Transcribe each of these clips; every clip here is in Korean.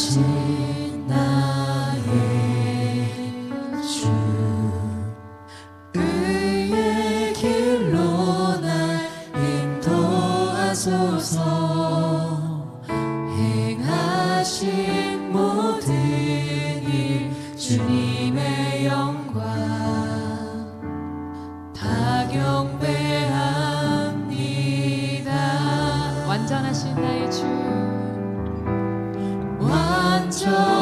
인도하신 나의 주, 의의 길로 날 인도하소서. 행하신 모든 일 주님의 영광 다 경배합니다. 완전하신 나의 주, 완전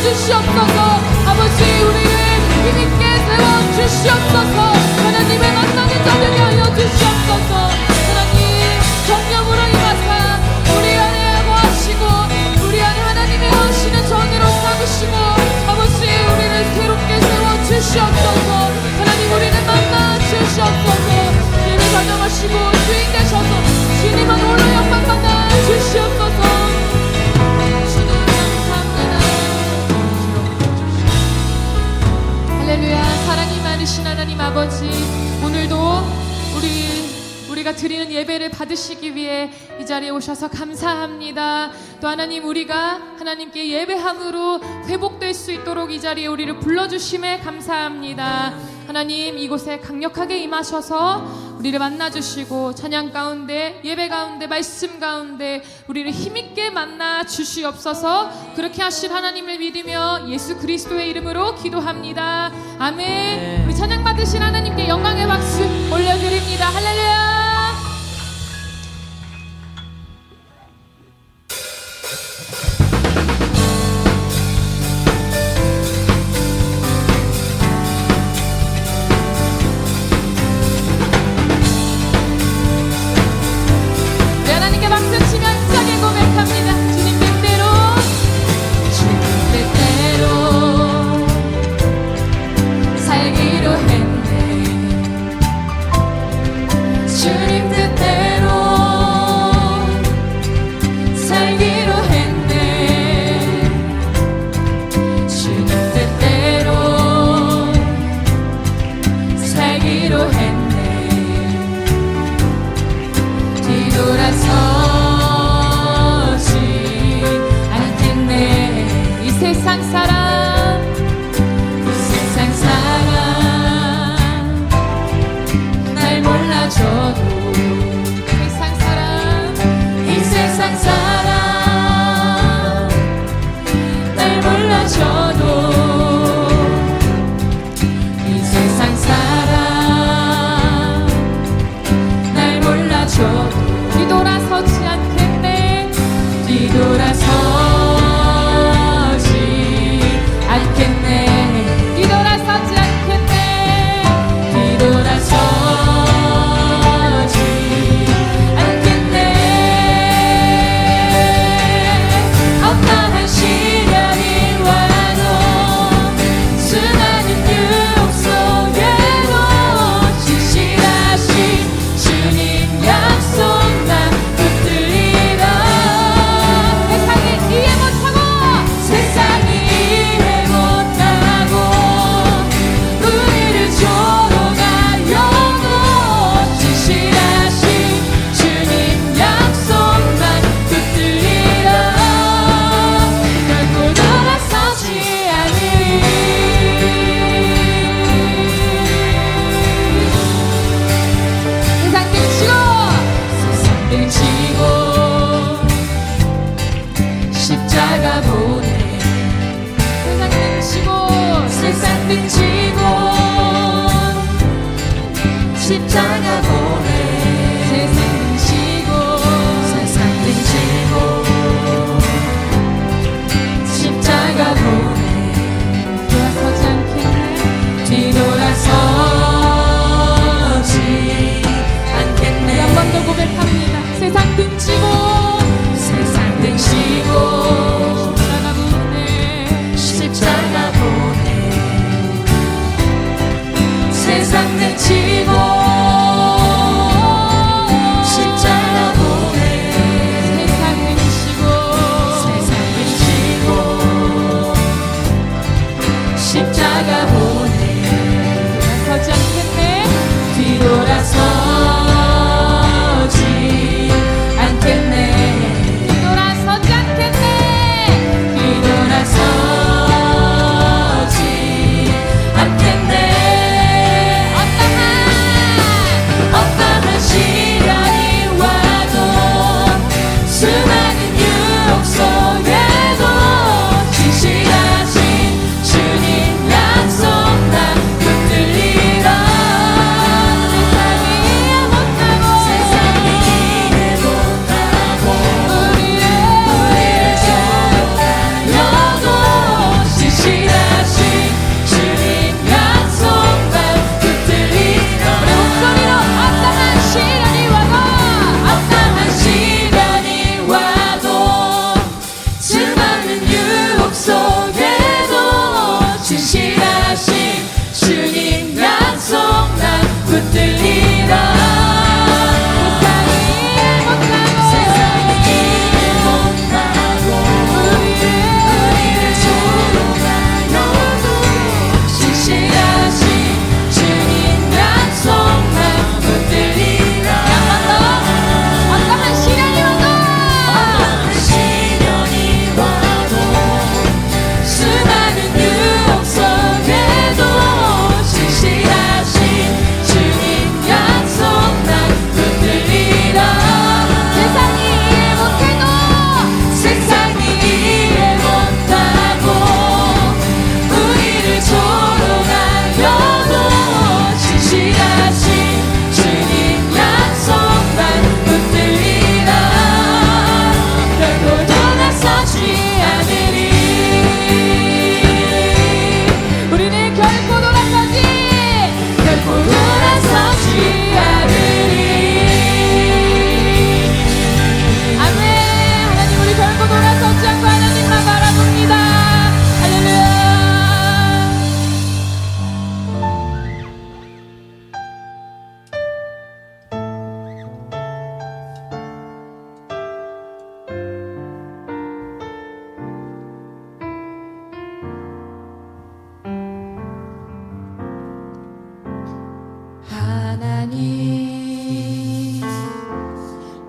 주시옵소서. 아버지 우리를 힘있게 세워주시옵소서. 하나님의 만나는 자들이 하여 주시옵소서. 하나님 정령으로 임하사 우리 안에 거하시고 우리 안에 하나님의 하시는 전으로 삼으시고 아버지 우리를 새롭게 세워주시옵소서. 하나님 우리를 만나 주시옵소서. 주님을 가정하시고 주인 되셔서 주님만 홀로 영광 받아 주시옵소서. 주님 감사합니다. 할렐루야. 사랑이 많으신 하나님 아버지, 오늘도 우리가 드리는 예배를 받으시기 위해 이 자리에 오셔서 감사합니다. 또 하나님 우리가 하나님께 예배함으로 회복될 수 있도록 이 자리에 우리를 불러주심에 감사합니다. 하나님 이곳에 강력하게 임하셔서 우리를 만나주시고 찬양 가운데 예배 가운데 말씀 가운데 우리를 힘있게 만나 주시옵소서. 그렇게 하실 하나님을 믿으며 예수 그리스도의 이름으로 기도합니다. 아멘. 우리 찬양 받으신 하나님께 영광의 박수 올려드립니다. 할렐루야.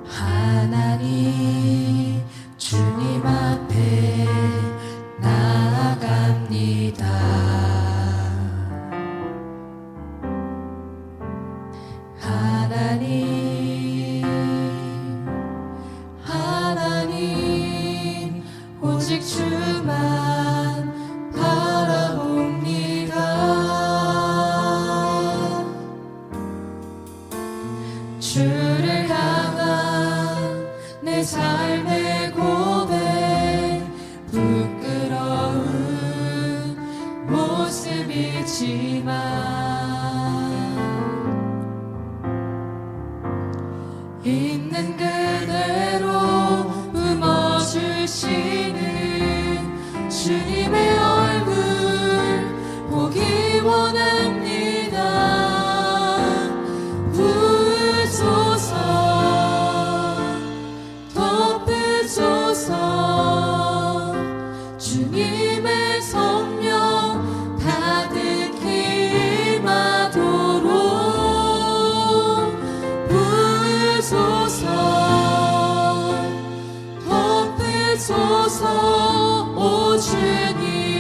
하나님 주님 앞에 나아갑니다. 하나님 오직 주만 바라봅니다. 주를 향한 내 삶의 고백, 부끄러운 모습이지만 있는 그대로 품어주시는 주님의 얼굴 보기 원합니다. 부으소서 덮으소서 주님의 성령 가득히 임하도록 부으소서 덮으소서 오 주님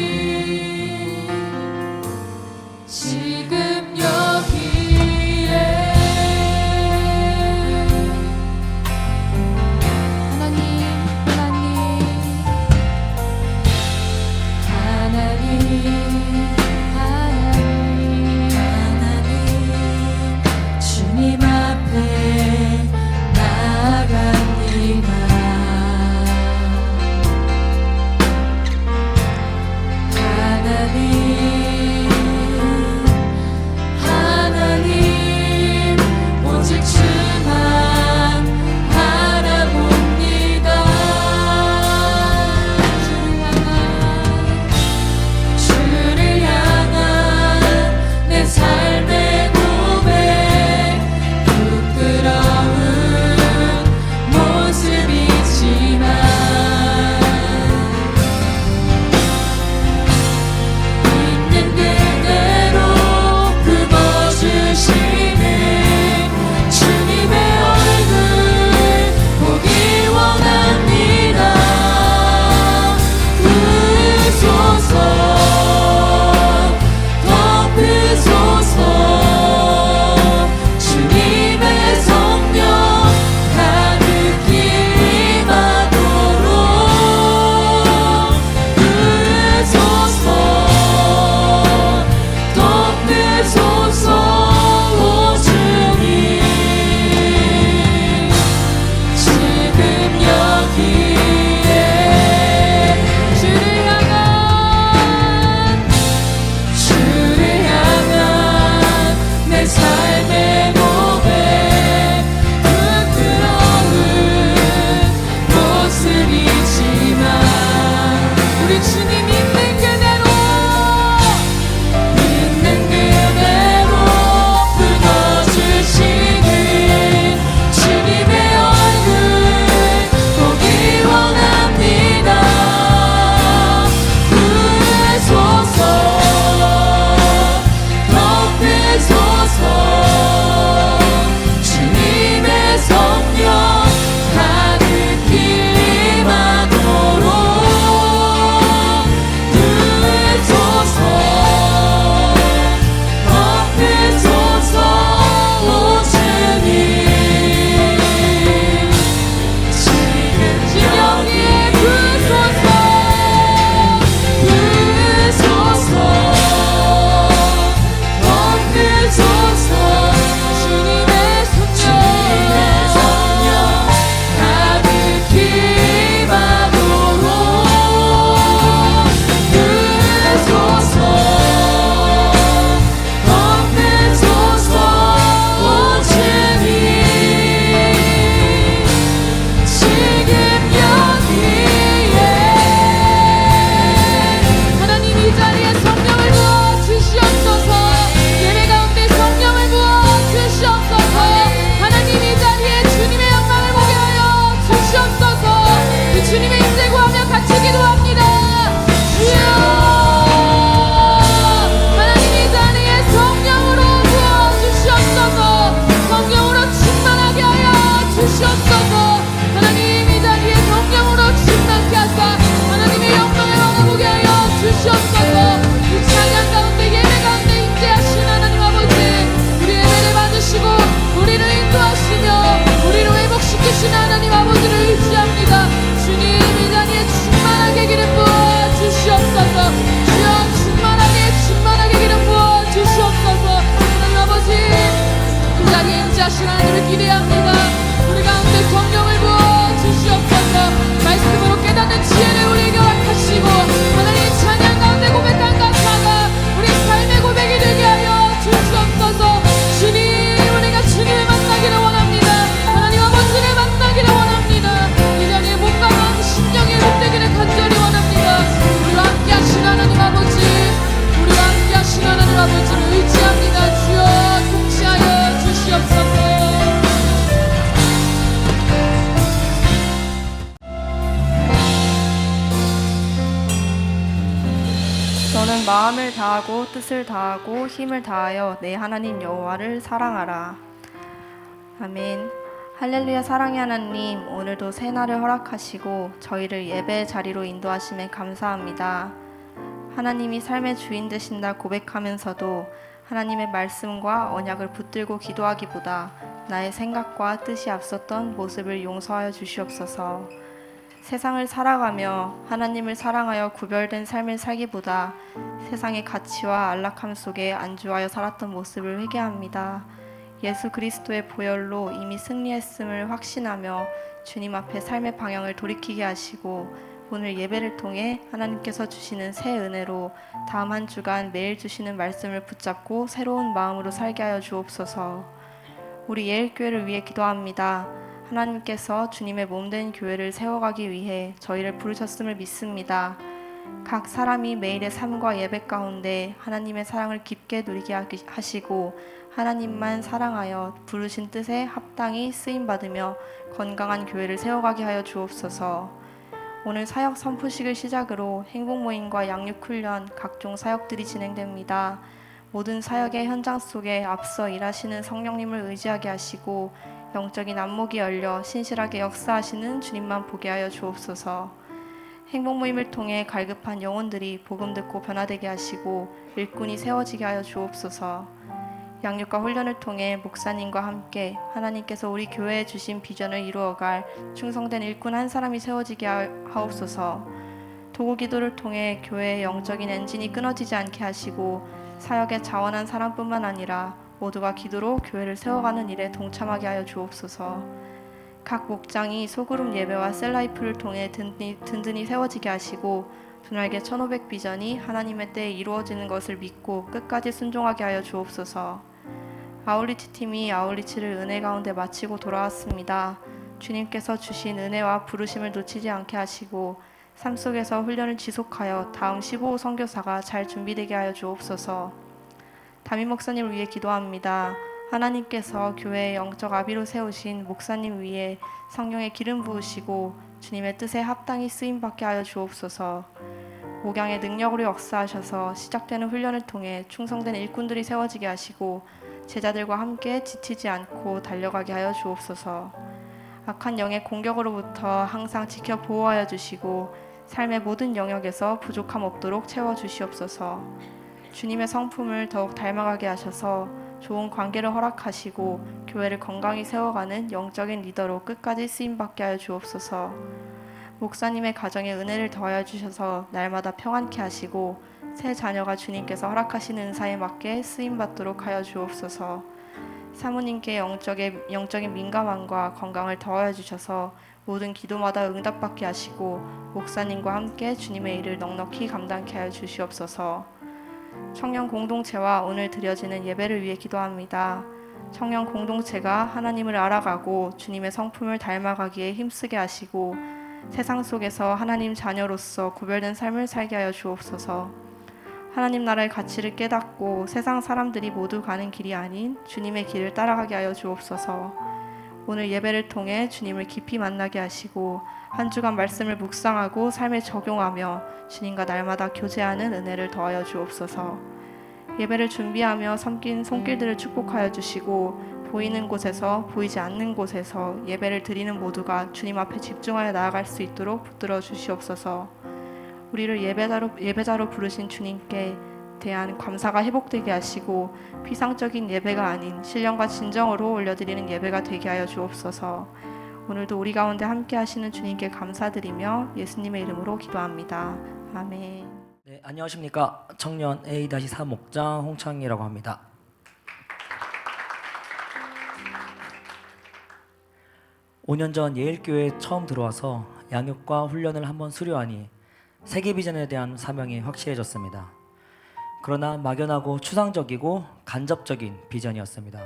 마음을 다하고 뜻을 다하고 힘을 다하여 내 하나님 여호와를 사랑하라. 아멘. 할렐루야. 사랑의 하나님, 오늘도 새날을 허락하시고 저희를 예배의 자리로 인도하심에 감사합니다. 하나님이 삶의 주인 되신다 고백하면서도 하나님의 말씀과 언약을 붙들고 기도하기보다 나의 생각과 뜻이 앞섰던 모습을 용서하여 주시옵소서. 세상을 살아가며 하나님을 사랑하여 구별된 삶을 살기보다 세상의 가치와 안락함 속에 안주하여 살았던 모습을 회개합니다. 예수 그리스도의 보혈로 이미 승리했음을 확신하며 주님 앞에 삶의 방향을 돌이키게 하시고 오늘 예배를 통해 하나님께서 주시는 새 은혜로 다음 한 주간 매일 주시는 말씀을 붙잡고 새로운 마음으로 살게 하여 주옵소서. 우리 예일교회를 위해 기도합니다. 하나님께서 주님의 몸된 교회를 세워가기 위해 저희를 부르셨음을 믿습니다. 각 사람이 매일의 삶과 예배 가운데 하나님의 사랑을 깊게 누리게 하시고 하나님만 사랑하여 부르신 뜻에 합당히 쓰임받으며 건강한 교회를 세워가게 하여 주옵소서. 오늘 사역 선포식을 시작으로 행복모임과 양육훈련 각종 사역들이 진행됩니다. 모든 사역의 현장 속에 앞서 일하시는 성령님을 의지하게 하시고 영적인 안목이 열려 신실하게 역사하시는 주님만 보게 하여 주옵소서. 행복모임을 통해 갈급한 영혼들이 복음 듣고 변화되게 하시고 일꾼이 세워지게 하여 주옵소서. 양육과 훈련을 통해 목사님과 함께 하나님께서 우리 교회에 주신 비전을 이루어갈 충성된 일꾼 한 사람이 세워지게 하옵소서. 도구 기도를 통해 교회의 영적인 엔진이 끊어지지 않게 하시고 사역에 자원한 사람뿐만 아니라 모두가 기도로 교회를 세워가는 일에 동참하게 하여 주옵소서. 각 목장이 소그룹 예배와 셀라이프를 통해 든든히 세워지게 하시고 분할개 1500 비전이 하나님의 때에 이루어지는 것을 믿고 끝까지 순종하게 하여 주옵소서. 아울리치 팀이 아울리치를 은혜 가운데 마치고 돌아왔습니다. 주님께서 주신 은혜와 부르심을 놓치지 않게 하시고 삶 속에서 훈련을 지속하여 다음 15호 선교사가 잘 준비되게 하여 주옵소서. 담임 목사님을 위해 기도합니다. 하나님께서 교회의 영적 아비로 세우신 목사님 위에 성령의 기름 부으시고 주님의 뜻에 합당히 쓰임받게 하여 주옵소서. 목양의 능력으로 역사하셔서 시작되는 훈련을 통해 충성된 일꾼들이 세워지게 하시고 제자들과 함께 지치지 않고 달려가게 하여 주옵소서. 악한 영의 공격으로부터 항상 지켜 보호하여 주시고 삶의 모든 영역에서 부족함 없도록 채워주시옵소서. 주님의 성품을 더욱 닮아가게 하셔서 좋은 관계를 허락하시고 교회를 건강히 세워가는 영적인 리더로 끝까지 쓰임받게 하여 주옵소서. 목사님의 가정에 은혜를 더하여 주셔서 날마다 평안케 하시고 새 자녀가 주님께서 허락하시는 은사에 맞게 쓰임받도록 하여 주옵소서. 사모님께 영적인 민감함과 건강을 더하여 주셔서 모든 기도마다 응답받게 하시고 목사님과 함께 주님의 일을 넉넉히 감당케 하여 주시옵소서. 청년 공동체와 오늘 드려지는 예배를 위해 기도합니다. 청년 공동체가 하나님을 알아가고 주님의 성품을 닮아가기에 힘쓰게 하시고 세상 속에서 하나님 자녀로서 구별된 삶을 살게 하여 주옵소서. 하나님 나라의 가치를 깨닫고 세상 사람들이 모두 가는 길이 아닌 주님의 길을 따라가게 하여 주옵소서. 오늘 예배를 통해 주님을 깊이 만나게 하시고 한 주간 말씀을 묵상하고 삶에 적용하며 주님과 날마다 교제하는 은혜를 더하여 주옵소서. 예배를 준비하며 섬긴 손길들을 축복하여 주시고 보이는 곳에서 보이지 않는 곳에서 예배를 드리는 모두가 주님 앞에 집중하여 나아갈 수 있도록 붙들어 주시옵소서. 우리를 예배자로 부르신 주님께 대한 감사가 회복되게 하시고 피상적인 예배가 아닌 신령과 진정으로 올려드리는 예배가 되게 하여 주옵소서. 오늘도 우리 가운데 함께 하시는 주님께 감사드리며 예수님의 이름으로 기도합니다. 아멘. 네, 안녕하십니까. 청년 A-4 목장 홍창이라고 합니다. (5년) 전 예일교회에 처음 들어와서 양육과 훈련을 한번 수료하니 세계 비전에 대한 사명이 확실해졌습니다. 그러나 막연하고 추상적이고 간접적인 비전이었습니다.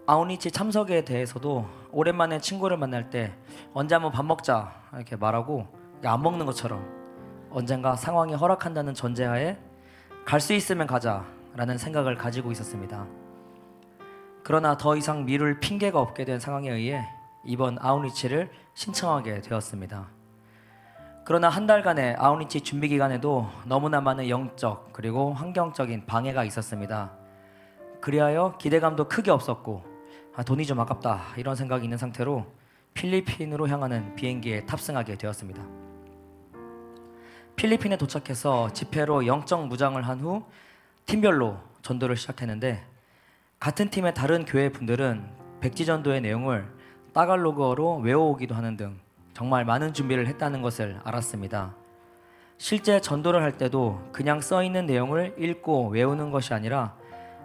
아웃리치 참석에 대해서도 오랜만에 친구를 만날 때 언제 한번 밥 먹자 이렇게 말하고 안 먹는 것처럼 언젠가 상황이 허락한다는 전제하에 갈 수 있으면 가자라는 생각을 가지고 있었습니다. 그러나 더 이상 미룰 핑계가 없게 된 상황에 의해 이번 아웃리치를 신청하게 되었습니다. 그러나 한 달간의 아우니치 준비 기간에도 너무나 많은 영적 그리고 환경적인 방해가 있었습니다. 그리하여 기대감도 크게 없었고 돈이 좀 아깝다 이런 생각이 있는 상태로 필리핀으로 향하는 비행기에 탑승하게 되었습니다. 필리핀에 도착해서 집회로 영적 무장을 한 후 팀별로 전도를 시작했는데, 같은 팀의 다른 교회 분들은 백지전도의 내용을 따갈로그어로 외워오기도 하는 등 정말 많은 준비를 했다는 것을 알았습니다. 실제 전도를 할 때도 그냥 써있는 내용을 읽고 외우는 것이 아니라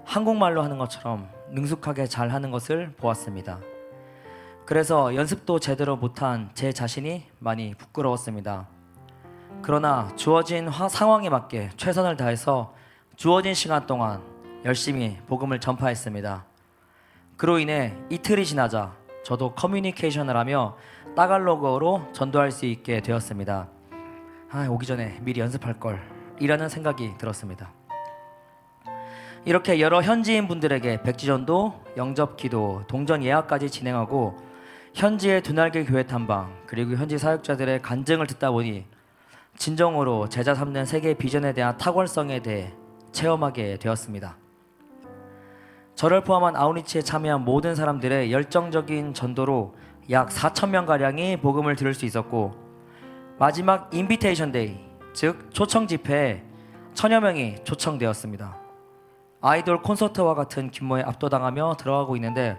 한국말로 하는 것처럼 능숙하게 잘 하는 것을 보았습니다. 그래서 연습도 제대로 못한 제 자신이 많이 부끄러웠습니다. 그러나 주어진 상황에 맞게 최선을 다해서 주어진 시간 동안 열심히 복음을 전파했습니다. 그로 인해 이틀이 지나자 저도 커뮤니케이션을 하며 따갈로그어로 전도할 수 있게 되었습니다. 오기 전에 미리 연습할 걸 이라는 생각이 들었습니다. 이렇게 여러 현지인 분들에게 백지전도, 영접기도, 동전 예약까지 진행하고 현지의 두날개 교회 탐방 그리고 현지 사역자들의 간증을 듣다 보니 진정으로 제자 삼는 세계 비전에 대한 탁월성에 대해 체험하게 되었습니다. 저를 포함한 아우니치에 참여한 모든 사람들의 열정적인 전도로 약 4,000명가량이 복음을 들을 수 있었고, 마지막 인비테이션 데이, 즉 초청 집회에 1,000여 명이 초청되었습니다. 아이돌 콘서트와 같은 규모에 압도당하며 들어가고 있는데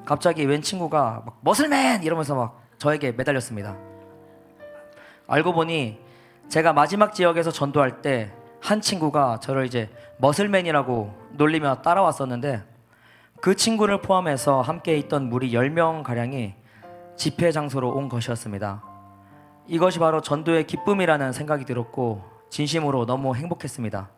갑자기 웬 친구가 막 머슬맨 이러면서 막 저에게 매달렸습니다. 알고 보니 제가 마지막 지역에서 전도할 때 한 친구가 저를 이제 머슬맨이라고 놀리며 따라왔었는데, 그 친구를 포함해서 함께 있던 무리 10명가량이 집회 장소로 온 것이었습니다. 이것이 바로 전도의 기쁨이라는 생각이 들었고 진심으로 너무 행복했습니다.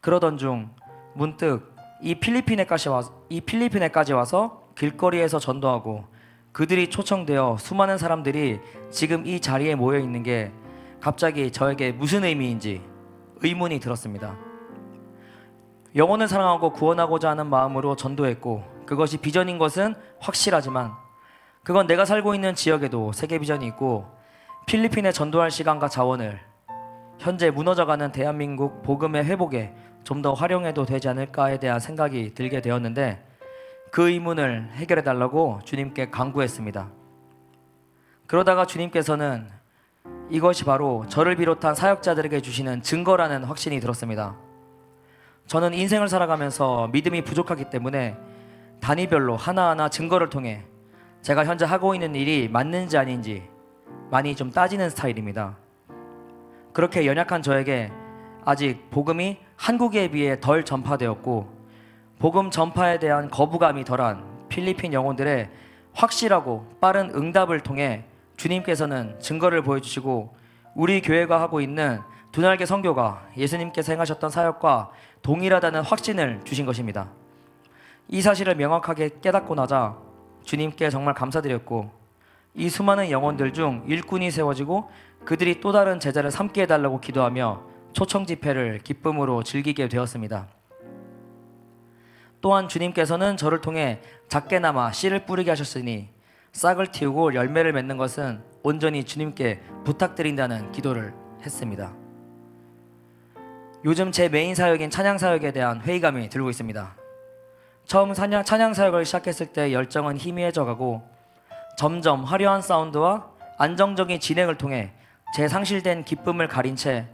그러던 중 문득 이 필리핀에까지 와서 길거리에서 전도하고 그들이 초청되어 수많은 사람들이 지금 이 자리에 모여 있는 게 갑자기 저에게 무슨 의미인지 의문이 들었습니다. 영혼을 사랑하고 구원하고자 하는 마음으로 전도했고 그것이 비전인 것은 확실하지만 그건 내가 살고 있는 지역에도 세계 비전이 있고 필리핀에 전도할 시간과 자원을 현재 무너져가는 대한민국 복음의 회복에 좀 더 활용해도 되지 않을까에 대한 생각이 들게 되었는데, 그 의문을 해결해 달라고 주님께 간구했습니다. 그러다가 주님께서는 이것이 바로 저를 비롯한 사역자들에게 주시는 증거라는 확신이 들었습니다. 저는 인생을 살아가면서 믿음이 부족하기 때문에 단위별로 하나하나 증거를 통해 제가 현재 하고 있는 일이 맞는지 아닌지 많이 좀 따지는 스타일입니다. 그렇게 연약한 저에게 아직 복음이 한국에 비해 덜 전파되었고 복음 전파에 대한 거부감이 덜한 필리핀 영혼들의 확실하고 빠른 응답을 통해 주님께서는 증거를 보여주시고 우리 교회가 하고 있는 두날개 선교가 예수님께서 행하셨던 사역과 동일하다는 확신을 주신 것입니다. 이 사실을 명확하게 깨닫고 나자 주님께 정말 감사드렸고, 이 수많은 영혼들 중 일꾼이 세워지고 그들이 또 다른 제자를 삼게 해달라고 기도하며 초청 집회를 기쁨으로 즐기게 되었습니다. 또한 주님께서는 저를 통해 작게나마 씨를 뿌리게 하셨으니 싹을 틔우고 열매를 맺는 것은 온전히 주님께 부탁드린다는 기도를 했습니다. 요즘 제 메인 사역인 찬양 사역에 대한 회의감이 들고 있습니다. 처음 찬양 사역을 시작했을 때 열정은 희미해져가고 점점 화려한 사운드와 안정적인 진행을 통해 제 상실된 기쁨을 가린 채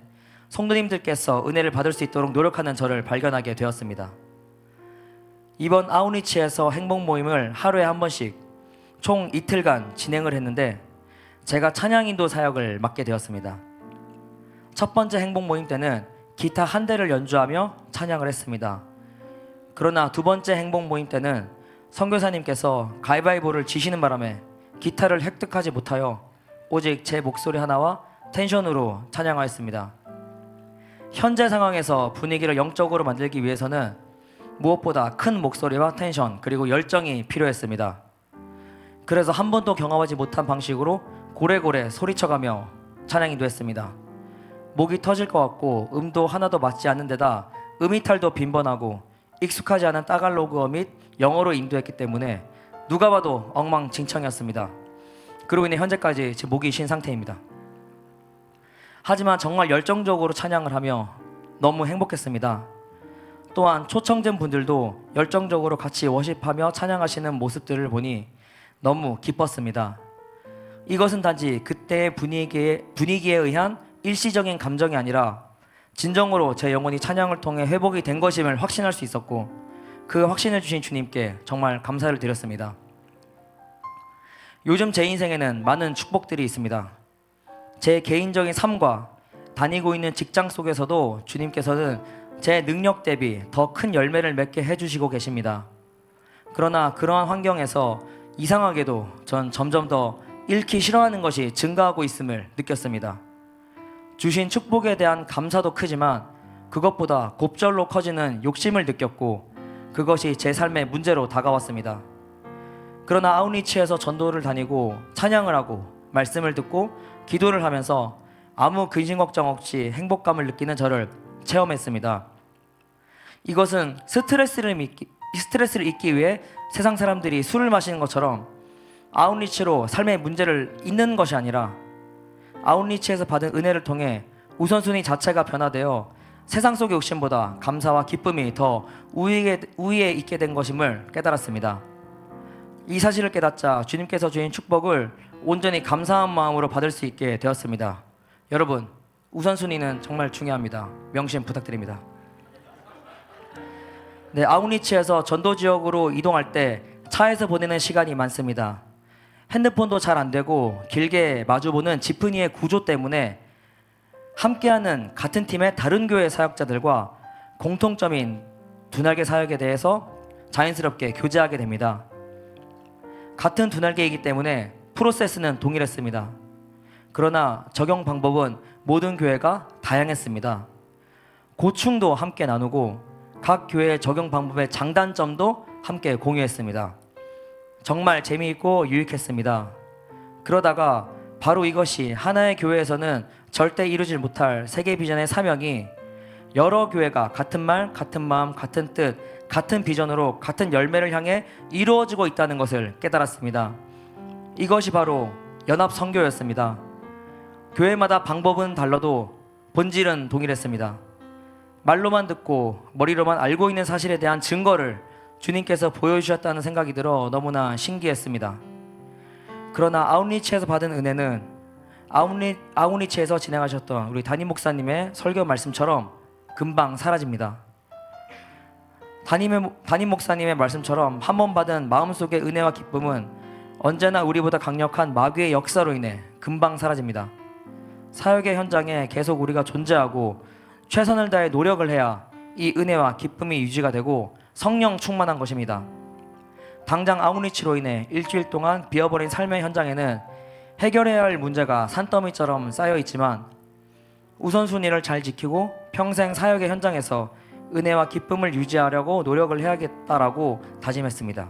성도님들께서 은혜를 받을 수 있도록 노력하는 저를 발견하게 되었습니다. 이번 아우니치에서 행복 모임을 하루에 한 번씩 총 이틀간 진행을 했는데 제가 찬양 인도 사역을 맡게 되었습니다. 첫 번째 행복 모임 때는 기타 한 대를 연주하며 찬양을 했습니다. 그러나 두 번째 행복 모임 때는 선교사님께서 가위바위보를 지시는 바람에 기타를 획득하지 못하여 오직 제 목소리 하나와 텐션으로 찬양하였습니다. 현재 상황에서 분위기를 영적으로 만들기 위해서는 무엇보다 큰 목소리와 텐션 그리고 열정이 필요했습니다. 그래서 한 번도 경험하지 못한 방식으로 고래고래 소리쳐가며 찬양인도 했습니다. 목이 터질 것 같고 음도 하나도 맞지 않는 데다 음이탈도 빈번하고 익숙하지 않은 따갈로그어 및 영어로 인도했기 때문에 누가 봐도 엉망진창이었습니다. 그로 인해 현재까지 제 목이 쉰 상태입니다. 하지만 정말 열정적으로 찬양을 하며 너무 행복했습니다. 또한 초청된 분들도 열정적으로 같이 워십하며 찬양하시는 모습들을 보니 너무 기뻤습니다. 이것은 단지 그때의 분위기에 의한 일시적인 감정이 아니라 진정으로 제 영혼이 찬양을 통해 회복이 된 것임을 확신할 수 있었고, 그 확신을 주신 주님께 정말 감사를 드렸습니다. 요즘 제 인생에는 많은 축복들이 있습니다. 제 개인적인 삶과 다니고 있는 직장 속에서도 주님께서는 제 능력 대비 더 큰 열매를 맺게 해주시고 계십니다. 그러나 그러한 환경에서 이상하게도 전 점점 더 잃기 싫어하는 것이 증가하고 있음을 느꼈습니다. 주신 축복에 대한 감사도 크지만 그것보다 곱절로 커지는 욕심을 느꼈고, 그것이 제 삶의 문제로 다가왔습니다. 그러나 아웃리치에서 전도를 다니고 찬양을 하고 말씀을 듣고 기도를 하면서 아무 근심 걱정 없이 행복감을 느끼는 저를 체험했습니다. 이것은 스트레스를 잊기 위해 세상 사람들이 술을 마시는 것처럼 아웃리치로 삶의 문제를 잊는 것이 아니라 아웃리치에서 받은 은혜를 통해 우선순위 자체가 변화되어 세상 속의 욕심보다 감사와 기쁨이 더 우위에 있게 된 것임을 깨달았습니다. 이 사실을 깨닫자 주님께서 주신 축복을 온전히 감사한 마음으로 받을 수 있게 되었습니다. 여러분, 우선순위는 정말 중요합니다. 명심 부탁드립니다. 네, 아웃리치에서 전도 지역으로 이동할 때 차에서 보내는 시간이 많습니다. 핸드폰도 잘 안 되고 길게 마주보는 지프니의 구조 때문에 함께하는 같은 팀의 다른 교회 사역자들과 공통점인 두날개 사역에 대해서 자연스럽게 교제하게 됩니다. 같은 두날개이기 때문에 프로세스는 동일했습니다. 그러나 적용 방법은 모든 교회가 다양했습니다. 고충도 함께 나누고 각 교회의 적용 방법의 장단점도 함께 공유했습니다. 정말 재미있고 유익했습니다. 그러다가 바로 이것이 하나의 교회에서는 절대 이루지 못할 세계 비전의 사명이 여러 교회가 같은 말, 같은 마음, 같은 뜻, 같은 비전으로 같은 열매를 향해 이루어지고 있다는 것을 깨달았습니다. 이것이 바로 연합 선교였습니다. 교회마다 방법은 달라도 본질은 동일했습니다. 말로만 듣고 머리로만 알고 있는 사실에 대한 증거를 주님께서 보여주셨다는 생각이 들어 너무나 신기했습니다. 그러나 아웃리치에서 받은 은혜는 아웃리치에서 진행하셨던 우리 담임 목사님의 설교 말씀처럼 금방 사라집니다. 담임 목사님의 말씀처럼 한 번 받은 마음속의 은혜와 기쁨은 언제나 우리보다 강력한 마귀의 역사로 인해 금방 사라집니다. 사역의 현장에 계속 우리가 존재하고 최선을 다해 노력을 해야 이 은혜와 기쁨이 유지가 되고 성령 충만한 것입니다. 당장 아웃리치로 인해 일주일 동안 비어버린 삶의 현장에는 해결해야 할 문제가 산더미처럼 쌓여 있지만 우선순위를 잘 지키고 평생 사역의 현장에서 은혜와 기쁨을 유지하려고 노력을 해야겠다라고 다짐했습니다.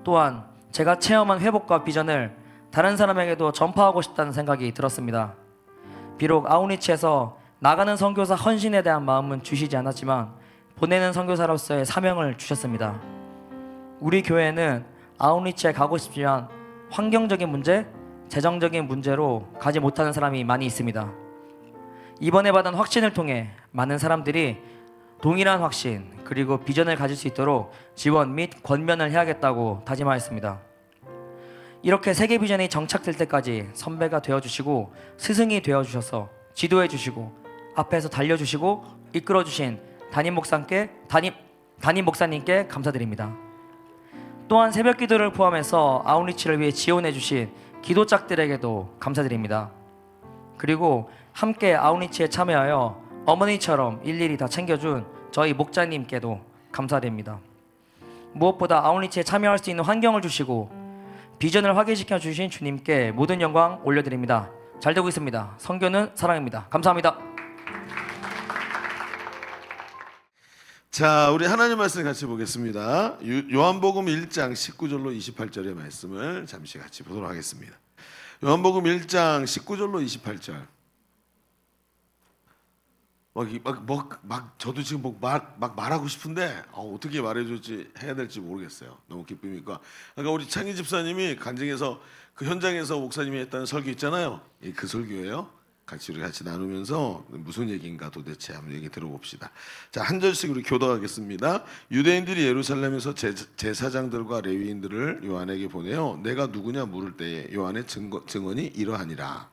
또한 제가 체험한 회복과 비전을 다른 사람에게도 전파하고 싶다는 생각이 들었습니다. 비록 아웃리치에서 나가는 선교사 헌신에 대한 마음은 주시지 않았지만 보내는 선교사로서의 사명을 주셨습니다. 우리 교회는 아웃리치에 가고 싶지만 환경적인 문제, 재정적인 문제로 가지 못하는 사람이 많이 있습니다. 이번에 받은 확신을 통해 많은 사람들이 동일한 확신 그리고 비전을 가질 수 있도록 지원 및 권면을 해야겠다고 다짐하였습니다. 이렇게 세계 비전이 정착될 때까지 선배가 되어주시고 스승이 되어주셔서 지도해주시고 앞에서 달려주시고 이끌어주신 담임 목사님께 감사드립니다. 또한 새벽 기도를 포함해서 아웃리치를 위해 지원해주신 기도짝들에게도 감사드립니다. 그리고 함께 아웃리치에 참여하여 어머니처럼 일일이 다 챙겨준 저희 목자님께도 감사드립니다. 무엇보다 아웃리치에 참여할 수 있는 환경을 주시고 비전을 확인시켜 주신 주님께 모든 영광 올려드립니다. 잘 되고 있습니다. 선교는 사랑입니다. 감사합니다. 자, 우리 하나님 말씀 같이 보겠습니다. 요한복음 1장 19절로 28절의 말씀을 잠시 같이 보도록 하겠습니다. 요한복음 1장 19절로 28절. 저도 지금 막 말하고 싶은데 어떻게 말해줄지 해야 될지 모르겠어요. 너무 기쁨이니까. 아까 우리 창희 집사님이 간증해서 그 현장에서 목사님이 했다는 설교 있잖아요. 그 설교예요. 같이 나누면서 무슨 얘기인가 도대체 한번 얘기 들어봅시다. 자, 한 절씩 우리 교독하겠습니다. 유대인들이 예루살렘에서 제사장들과 레위인들을 요한에게 보내어 내가 누구냐 물을 때에 요한의 증언이 이러하니라.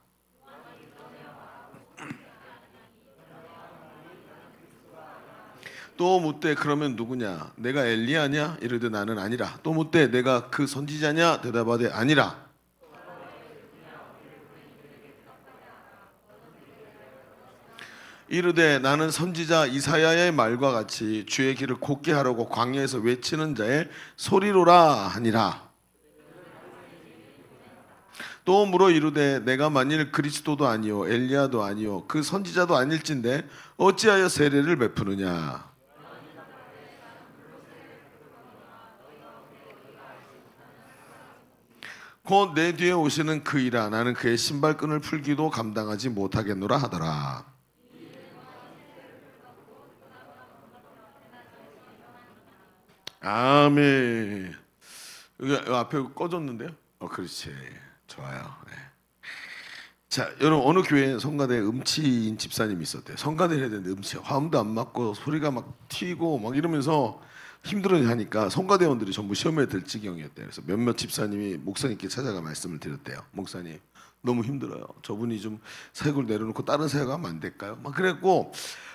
또 묻되 그러면 누구냐? 내가 엘리야냐? 이르되 나는 아니라. 또 묻되 내가 그 선지자냐? 대답하되 아니라. 이르되 나는 선지자 이사야의 말과 같이 주의 길을 곧게 하려고 광야에서 외치는 자의 소리로라 하니라. 또 물어 이르되 내가 만일 그리스도도 아니요 엘리야도 아니요 그 선지자도 아닐진데 어찌하여 세례를 베푸느냐. 곧 내 뒤에 오시는 그이라 나는 그의 신발끈을 풀기도 감당하지 못하겠노라 하더라. 아멘. 여기 앞에 꺼졌는데요? 그렇지. 좋아요. 네. 자, 여러분 어느 교회에 성가대 음치인 집사님이 있었대요. 성가대를 해야 되는데 음치, 화음도 안 맞고 소리가 막 튀고 막 이러면서 힘들어 하니까 성가대원들이 전부 시험에 들 지경이었대요. 그래서 몇몇 집사님이 목사님께 찾아가 말씀을 드렸대요. 목사님 너무 힘들어요. 저분이 좀 사역을 내려놓고 다른 사역하면 안 될까요? 막 그랬고,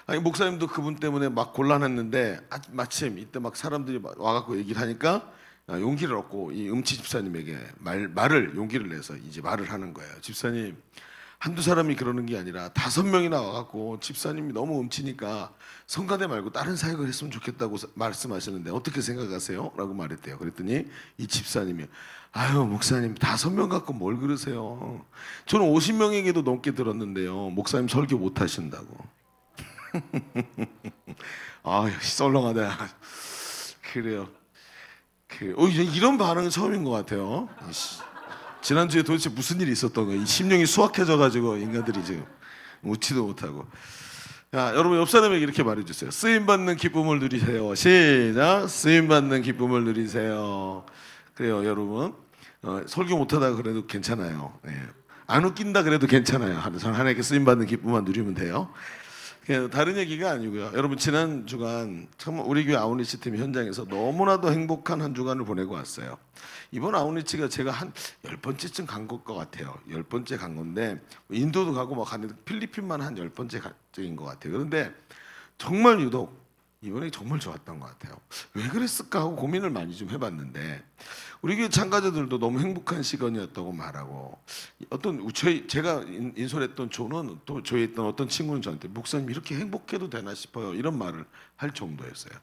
아니 목사님도 그분 때문에 막 곤란했는데 마침 이때 막 사람들이 와갖고 얘기를 하니까 용기를 얻고 이 음치 집사님에게 말을 용기를 내서 이제 말을 하는 거예요. 집사님, 한두 사람이 그러는 게 아니라 5명이나 와갖고 집사님이 너무 음치니까 성가대 말고 다른 사역을 했으면 좋겠다고 말씀하시는데 어떻게 생각하세요? 라고 말했대요. 그랬더니 이 집사님이 아유 목사님 5명 갖고 뭘 그러세요? 저는 50명에게도 넘게 들었는데요. 목사님 설교 못 하신다고. 아 역시 썰렁하다. 그래요. 이런 반응은 처음인 것 같아요. 지난주에 도대체 무슨 일이 있었던 거예요? 이 심령이 수확해져가지고 인간들이 지금 웃지도 못하고. 자, 여러분 옆 사람에게 이렇게 말해주세요. 쓰임받는 기쁨을 누리세요. 시작. 쓰임받는 기쁨을 누리세요. 그래요 여러분. 설교 못하다가 그래도 괜찮아요. 네. 안 웃긴다 그래도 괜찮아요. 하나님께 쓰임받는 기쁨만 누리면 돼요. 다른 얘기가 아니고요. 여러분 지난 주간 정말 우리 교회 아웃리치 팀 현장에서 너무나도 행복한 한 주간을 보내고 왔어요. 이번 아웃리치가 제가 한 10번째쯤 간 것 같아요. 10번째 간 건데 인도도 가고 막 갔는데 필리핀만 한 10번째인 것 같아요. 그런데 정말 유독 이번에 정말 좋았던 것 같아요. 왜 그랬을까 하고 고민을 많이 좀 해봤는데 우리 교회 참가자들도 너무 행복한 시간이었다고 말하고 제가 인솔했던 조는 또 조에 있던 어떤 친구는 저한테 목사님 이렇게 행복해도 되나 싶어요 이런 말을 할 정도였어요.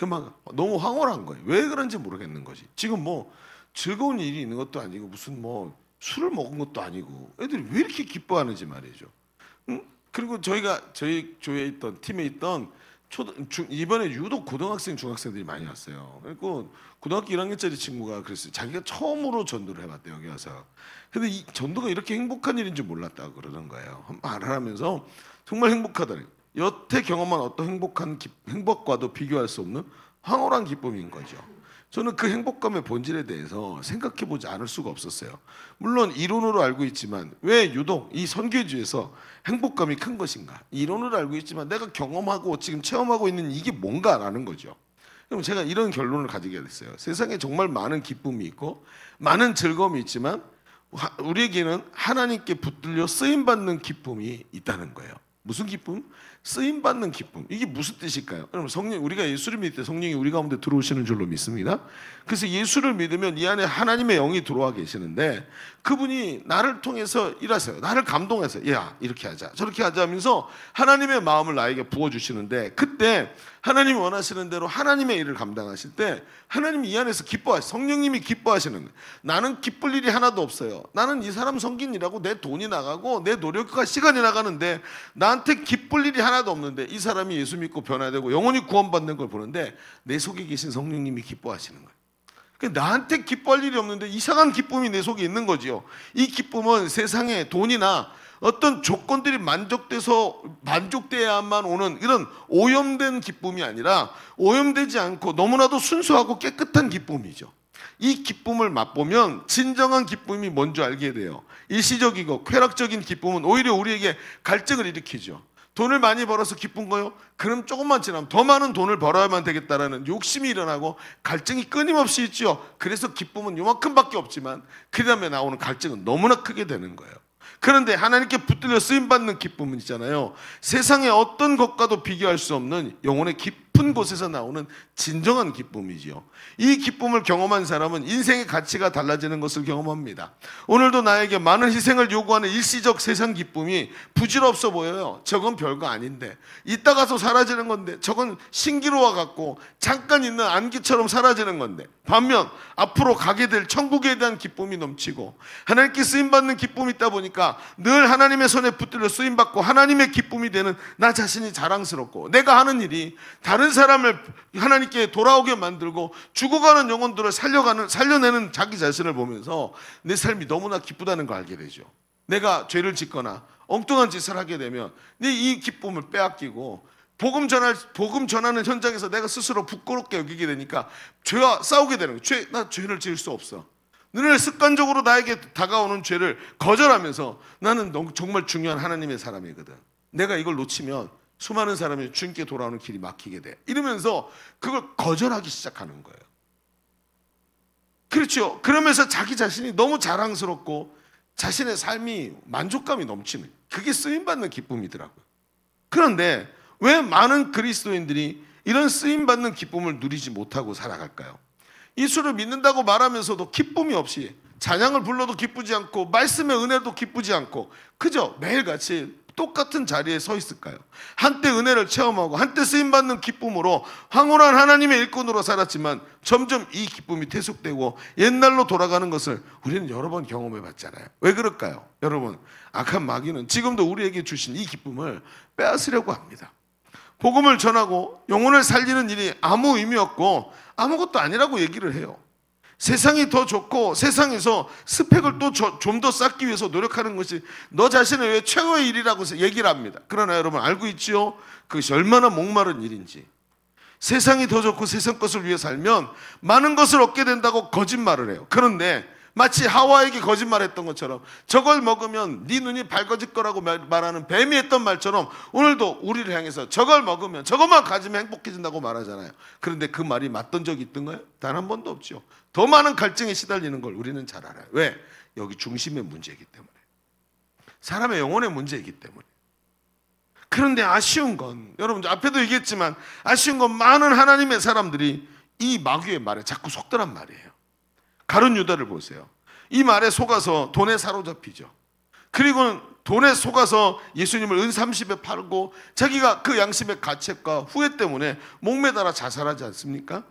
막 너무 황홀한 거예요. 왜 그런지 모르겠는 거지. 지금 뭐 즐거운 일이 있는 것도 아니고 무슨 뭐 술을 먹은 것도 아니고 애들이 왜 이렇게 기뻐하는지 말이죠. 응? 그리고 저희 조에 있던 팀에 있던 이번에 유독 고등학생, 중학생들이 많이 왔어요. 그리고 고등학교 1학년짜리 친구가 그랬어요. 자기가 처음으로 전도를 해봤대요 여기 와서. 근데 이 전도가 이렇게 행복한 일인 줄 몰랐다고 그러는 거예요. 말을 하면서 정말 행복하다니. 여태 경험한 어떤 행복과도 비교할 수 없는 황홀한 기쁨인 거죠. 저는 그 행복감의 본질에 대해서 생각해보지 않을 수가 없었어요. 물론 이론으로 알고 있지만 왜 유독 이 선교주에서 행복감이 큰 것인가? 이론으로 알고 있지만 내가 경험하고 지금 체험하고 있는 이게 뭔가라는 거죠. 그럼 제가 이런 결론을 가지게 됐어요. 세상에 정말 많은 기쁨이 있고 많은 즐거움이 있지만 우리에게는 하나님께 붙들려 쓰임받는 기쁨이 있다는 거예요. 무슨 기쁨? 쓰임받는 기쁨. 이게 무슨 뜻일까요? 여러분 우리가 예수를 믿을 때 성령이 우리 가운데 들어오시는 줄로 믿습니다. 그래서 예수를 믿으면 이 안에 하나님의 영이 들어와 계시는데 그분이 나를 통해서 일하세요. 나를 감동해서 야 이렇게 하자 저렇게 하자 하면서 하나님의 마음을 나에게 부어주시는데 그때 하나님이 원하시는 대로 하나님의 일을 감당하실 때 하나님이 이 안에서 성령님이 기뻐하시는 거예요. 나는 기쁠 일이 하나도 없어요. 나는 이 사람 섬긴 일하고 내 돈이 나가고 내 노력과 시간이 나가는데 나한테 기쁠 일이 하나도 없는데 이 사람이 예수 믿고 변화되고 영원히 구원받는 걸 보는데 내 속에 계신 성령님이 기뻐하시는 거예요. 나한테 기뻐할 일이 없는데 이상한 기쁨이 내 속에 있는 거지요. 이 기쁨은 세상에 돈이나 어떤 조건들이 만족돼야만 오는 이런 오염된 기쁨이 아니라 오염되지 않고 너무나도 순수하고 깨끗한 기쁨이죠. 이 기쁨을 맛보면 진정한 기쁨이 뭔지 알게 돼요. 일시적이고 쾌락적인 기쁨은 오히려 우리에게 갈증을 일으키죠. 돈을 많이 벌어서 기쁜 거요? 그럼 조금만 지나면 더 많은 돈을 벌어야만 되겠다라는 욕심이 일어나고 갈증이 끊임없이 있죠. 그래서 기쁨은 요만큼밖에 없지만 그 다음에 나오는 갈증은 너무나 크게 되는 거예요. 그런데 하나님께 붙들려 쓰임받는 기쁨은 있잖아요. 세상의 어떤 것과도 비교할 수 없는 영혼의 깊은 곳에서 나오는 진정한 기쁨이지요. 이 기쁨을 경험한 사람은 인생의 가치가 달라지는 것을 경험합니다. 오늘도 나에게 많은 희생을 요구하는 일시적 세상 기쁨이 부질없어 보여요. 저건 별거 아닌데, 이따 가서 사라지는 건데, 저건 신기루와 같고 잠깐 있는 안기처럼 사라지는 건데, 반면 앞으로 가게 될 천국에 대한 기쁨이 넘치고 하나님께 쓰임받는 기쁨이 있다 보니까 늘 하나님의 손에 붙들려 쓰임받고 하나님의 기쁨이 되는 나 자신이 자랑스럽고, 내가 하는 일이 다른 사람을 하나님께 돌아오게 만들고 죽어가는 영혼들을 살려내는 자기 자신을 보면서 내 삶이 너무나 기쁘다는 걸 알게 되죠. 내가 죄를 짓거나 엉뚱한 짓을 하게 되면 이 기쁨을 빼앗기고 복음 전하는 현장에서 내가 스스로 부끄럽게 여기게 되니까 죄와 싸우게 되는 거예요. 나 죄를 지을 수 없어. 늘 습관적으로 나에게 다가오는 죄를 거절하면서 나는 정말 중요한 하나님의 사람이거든. 내가 이걸 놓치면 수많은 사람이 주님께 돌아오는 길이 막히게 돼. 이러면서 그걸 거절하기 시작하는 거예요. 그렇죠. 그러면서 자기 자신이 너무 자랑스럽고 자신의 삶이 만족감이 넘치는, 그게 쓰임받는 기쁨이더라고요. 그런데 왜 많은 그리스도인들이 이런 쓰임받는 기쁨을 누리지 못하고 살아갈까요? 예수를 믿는다고 말하면서도 기쁨이 없이, 찬양을 불러도 기쁘지 않고 말씀의 은혜도 기쁘지 않고 그저 매일같이 똑같은 자리에 서 있을까요? 한때 은혜를 체험하고 한때 쓰임받는 기쁨으로 황홀한 하나님의 일꾼으로 살았지만 점점 이 기쁨이 퇴속되고 옛날로 돌아가는 것을 우리는 여러 번 경험해 봤잖아요. 왜 그럴까요? 여러분, 악한 마귀는 지금도 우리에게 주신 이 기쁨을 빼앗으려고 합니다. 복음을 전하고 영혼을 살리는 일이 아무 의미 없고 아무것도 아니라고 얘기를 해요. 세상이 더 좋고 세상에서 스펙을 또 좀 더 쌓기 위해서 노력하는 것이 너 자신의 왜 최고의 일이라고 얘기를 합니다. 그러나 여러분 알고 있지요? 그것이 얼마나 목마른 일인지. 세상이 더 좋고 세상 것을 위해 살면 많은 것을 얻게 된다고 거짓말을 해요. 그런데 마치 하와에게 거짓말했던 것처럼 저걸 먹으면 네 눈이 밝아질 거라고 말하는 뱀이 했던 말처럼 오늘도 우리를 향해서 저걸 먹으면, 저것만 가지면 행복해진다고 말하잖아요. 그런데 그 말이 맞던 적이 있던가요? 단 한 번도 없죠. 더 많은 갈증에 시달리는 걸 우리는 잘 알아요. 왜? 여기 중심의 문제이기 때문에, 사람의 영혼의 문제이기 때문에. 그런데 아쉬운 건, 여러분 앞에도 얘기했지만 아쉬운 건 많은 하나님의 사람들이 이 마귀의 말에 자꾸 속더란 말이에요. 가룟 유다를 보세요. 이 말에 속아서 돈에 사로잡히죠. 그리고 돈에 속아서 예수님을 은 30에 팔고 자기가 그 양심의 가책과 후회 때문에 목매달아 자살하지 않습니까?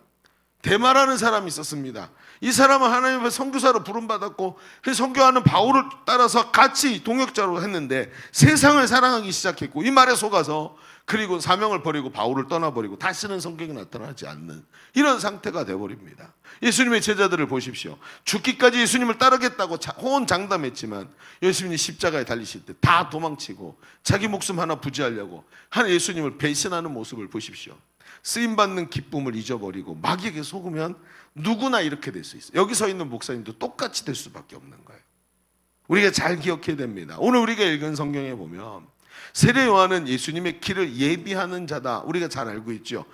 데마라는 사람이 있었습니다. 이 사람은 하나님 앞에 선교사로 부름받았고 선교하는 바울을 따라서 같이 동역자로 했는데 세상을 사랑하기 시작했고 이 말에 속아서, 그리고 사명을 버리고 바울을 떠나버리고 다시는 성경에 나타나지 않는 이런 상태가 되어버립니다. 예수님의 제자들을 보십시오. 죽기까지 예수님을 따르겠다고 호언장담했지만 예수님이 십자가에 달리실 때 다 도망치고 자기 목숨 하나 부지하려고 한 예수님을 배신하는 모습을 보십시오. 쓰임받는 기쁨을 잊어버리고 마귀에게 속으면 누구나 이렇게 될 수 있어요. 여기 서 있는 목사님도 똑같이 될 수밖에 없는 거예요. 우리가 잘 기억해야 됩니다. 오늘 우리가 읽은 성경에 보면 세례 요한은 예수님의 길을 예비하는 자다. 우리가 잘 알고 있죠.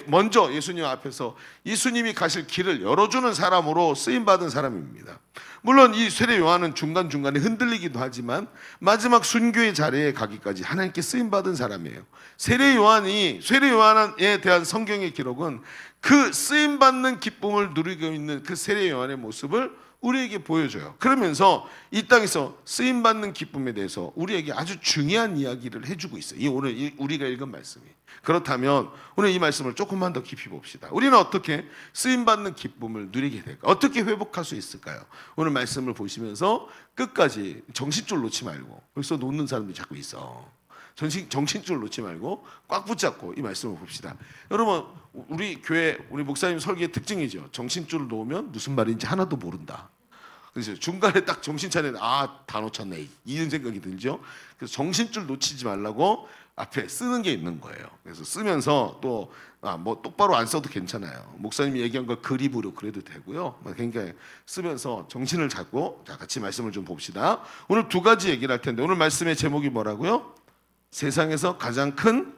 먼저 예수님 앞에서 예수님이 가실 길을 열어주는 사람으로 쓰임받은 사람입니다. 물론 이 세례 요한은 중간중간에 흔들리기도 하지만 마지막 순교의 자리에 가기까지 하나님께 쓰임받은 사람이에요. 세례 요한에 대한 성경의 기록은 그 쓰임받는 기쁨을 누리고 있는 그 세례 요한의 모습을 우리에게 보여줘요. 그러면서 이 땅에서 쓰임받는 기쁨에 대해서 우리에게 아주 중요한 이야기를 해주고 있어요. 이 오늘 우리가 읽은 말씀이. 그렇다면 오늘 이 말씀을 조금만 더 깊이 봅시다. 우리는 어떻게 쓰임받는 기쁨을 누리게 될까? 어떻게 회복할 수 있을까요? 오늘 말씀을 보시면서 끝까지 정신줄 놓지 말고, 벌써 놓는 사람들이 자꾸 있어. 정신줄 놓지 말고 꽉 붙잡고 이 말씀을 봅시다. 여러분, 우리 교회 우리 목사님 설교의 특징이죠. 정신줄을 놓으면 무슨 말인지 하나도 모른다. 그래서 중간에 딱 정신 차리는 다 놓쳤네 이런 생각이 들죠. 그래서 정신줄 놓치지 말라고 앞에 쓰는 게 있는 거예요. 그래서 쓰면서 또 뭐 똑바로 안 써도 괜찮아요. 목사님이 얘기한 걸 그립으로 그래도 되고요. 그러니까 쓰면서 정신을 잡고 자 같이 말씀을 좀 봅시다. 오늘 두 가지 얘기를 할 텐데 오늘 말씀의 제목이 뭐라고요? 세상에서 가장 큰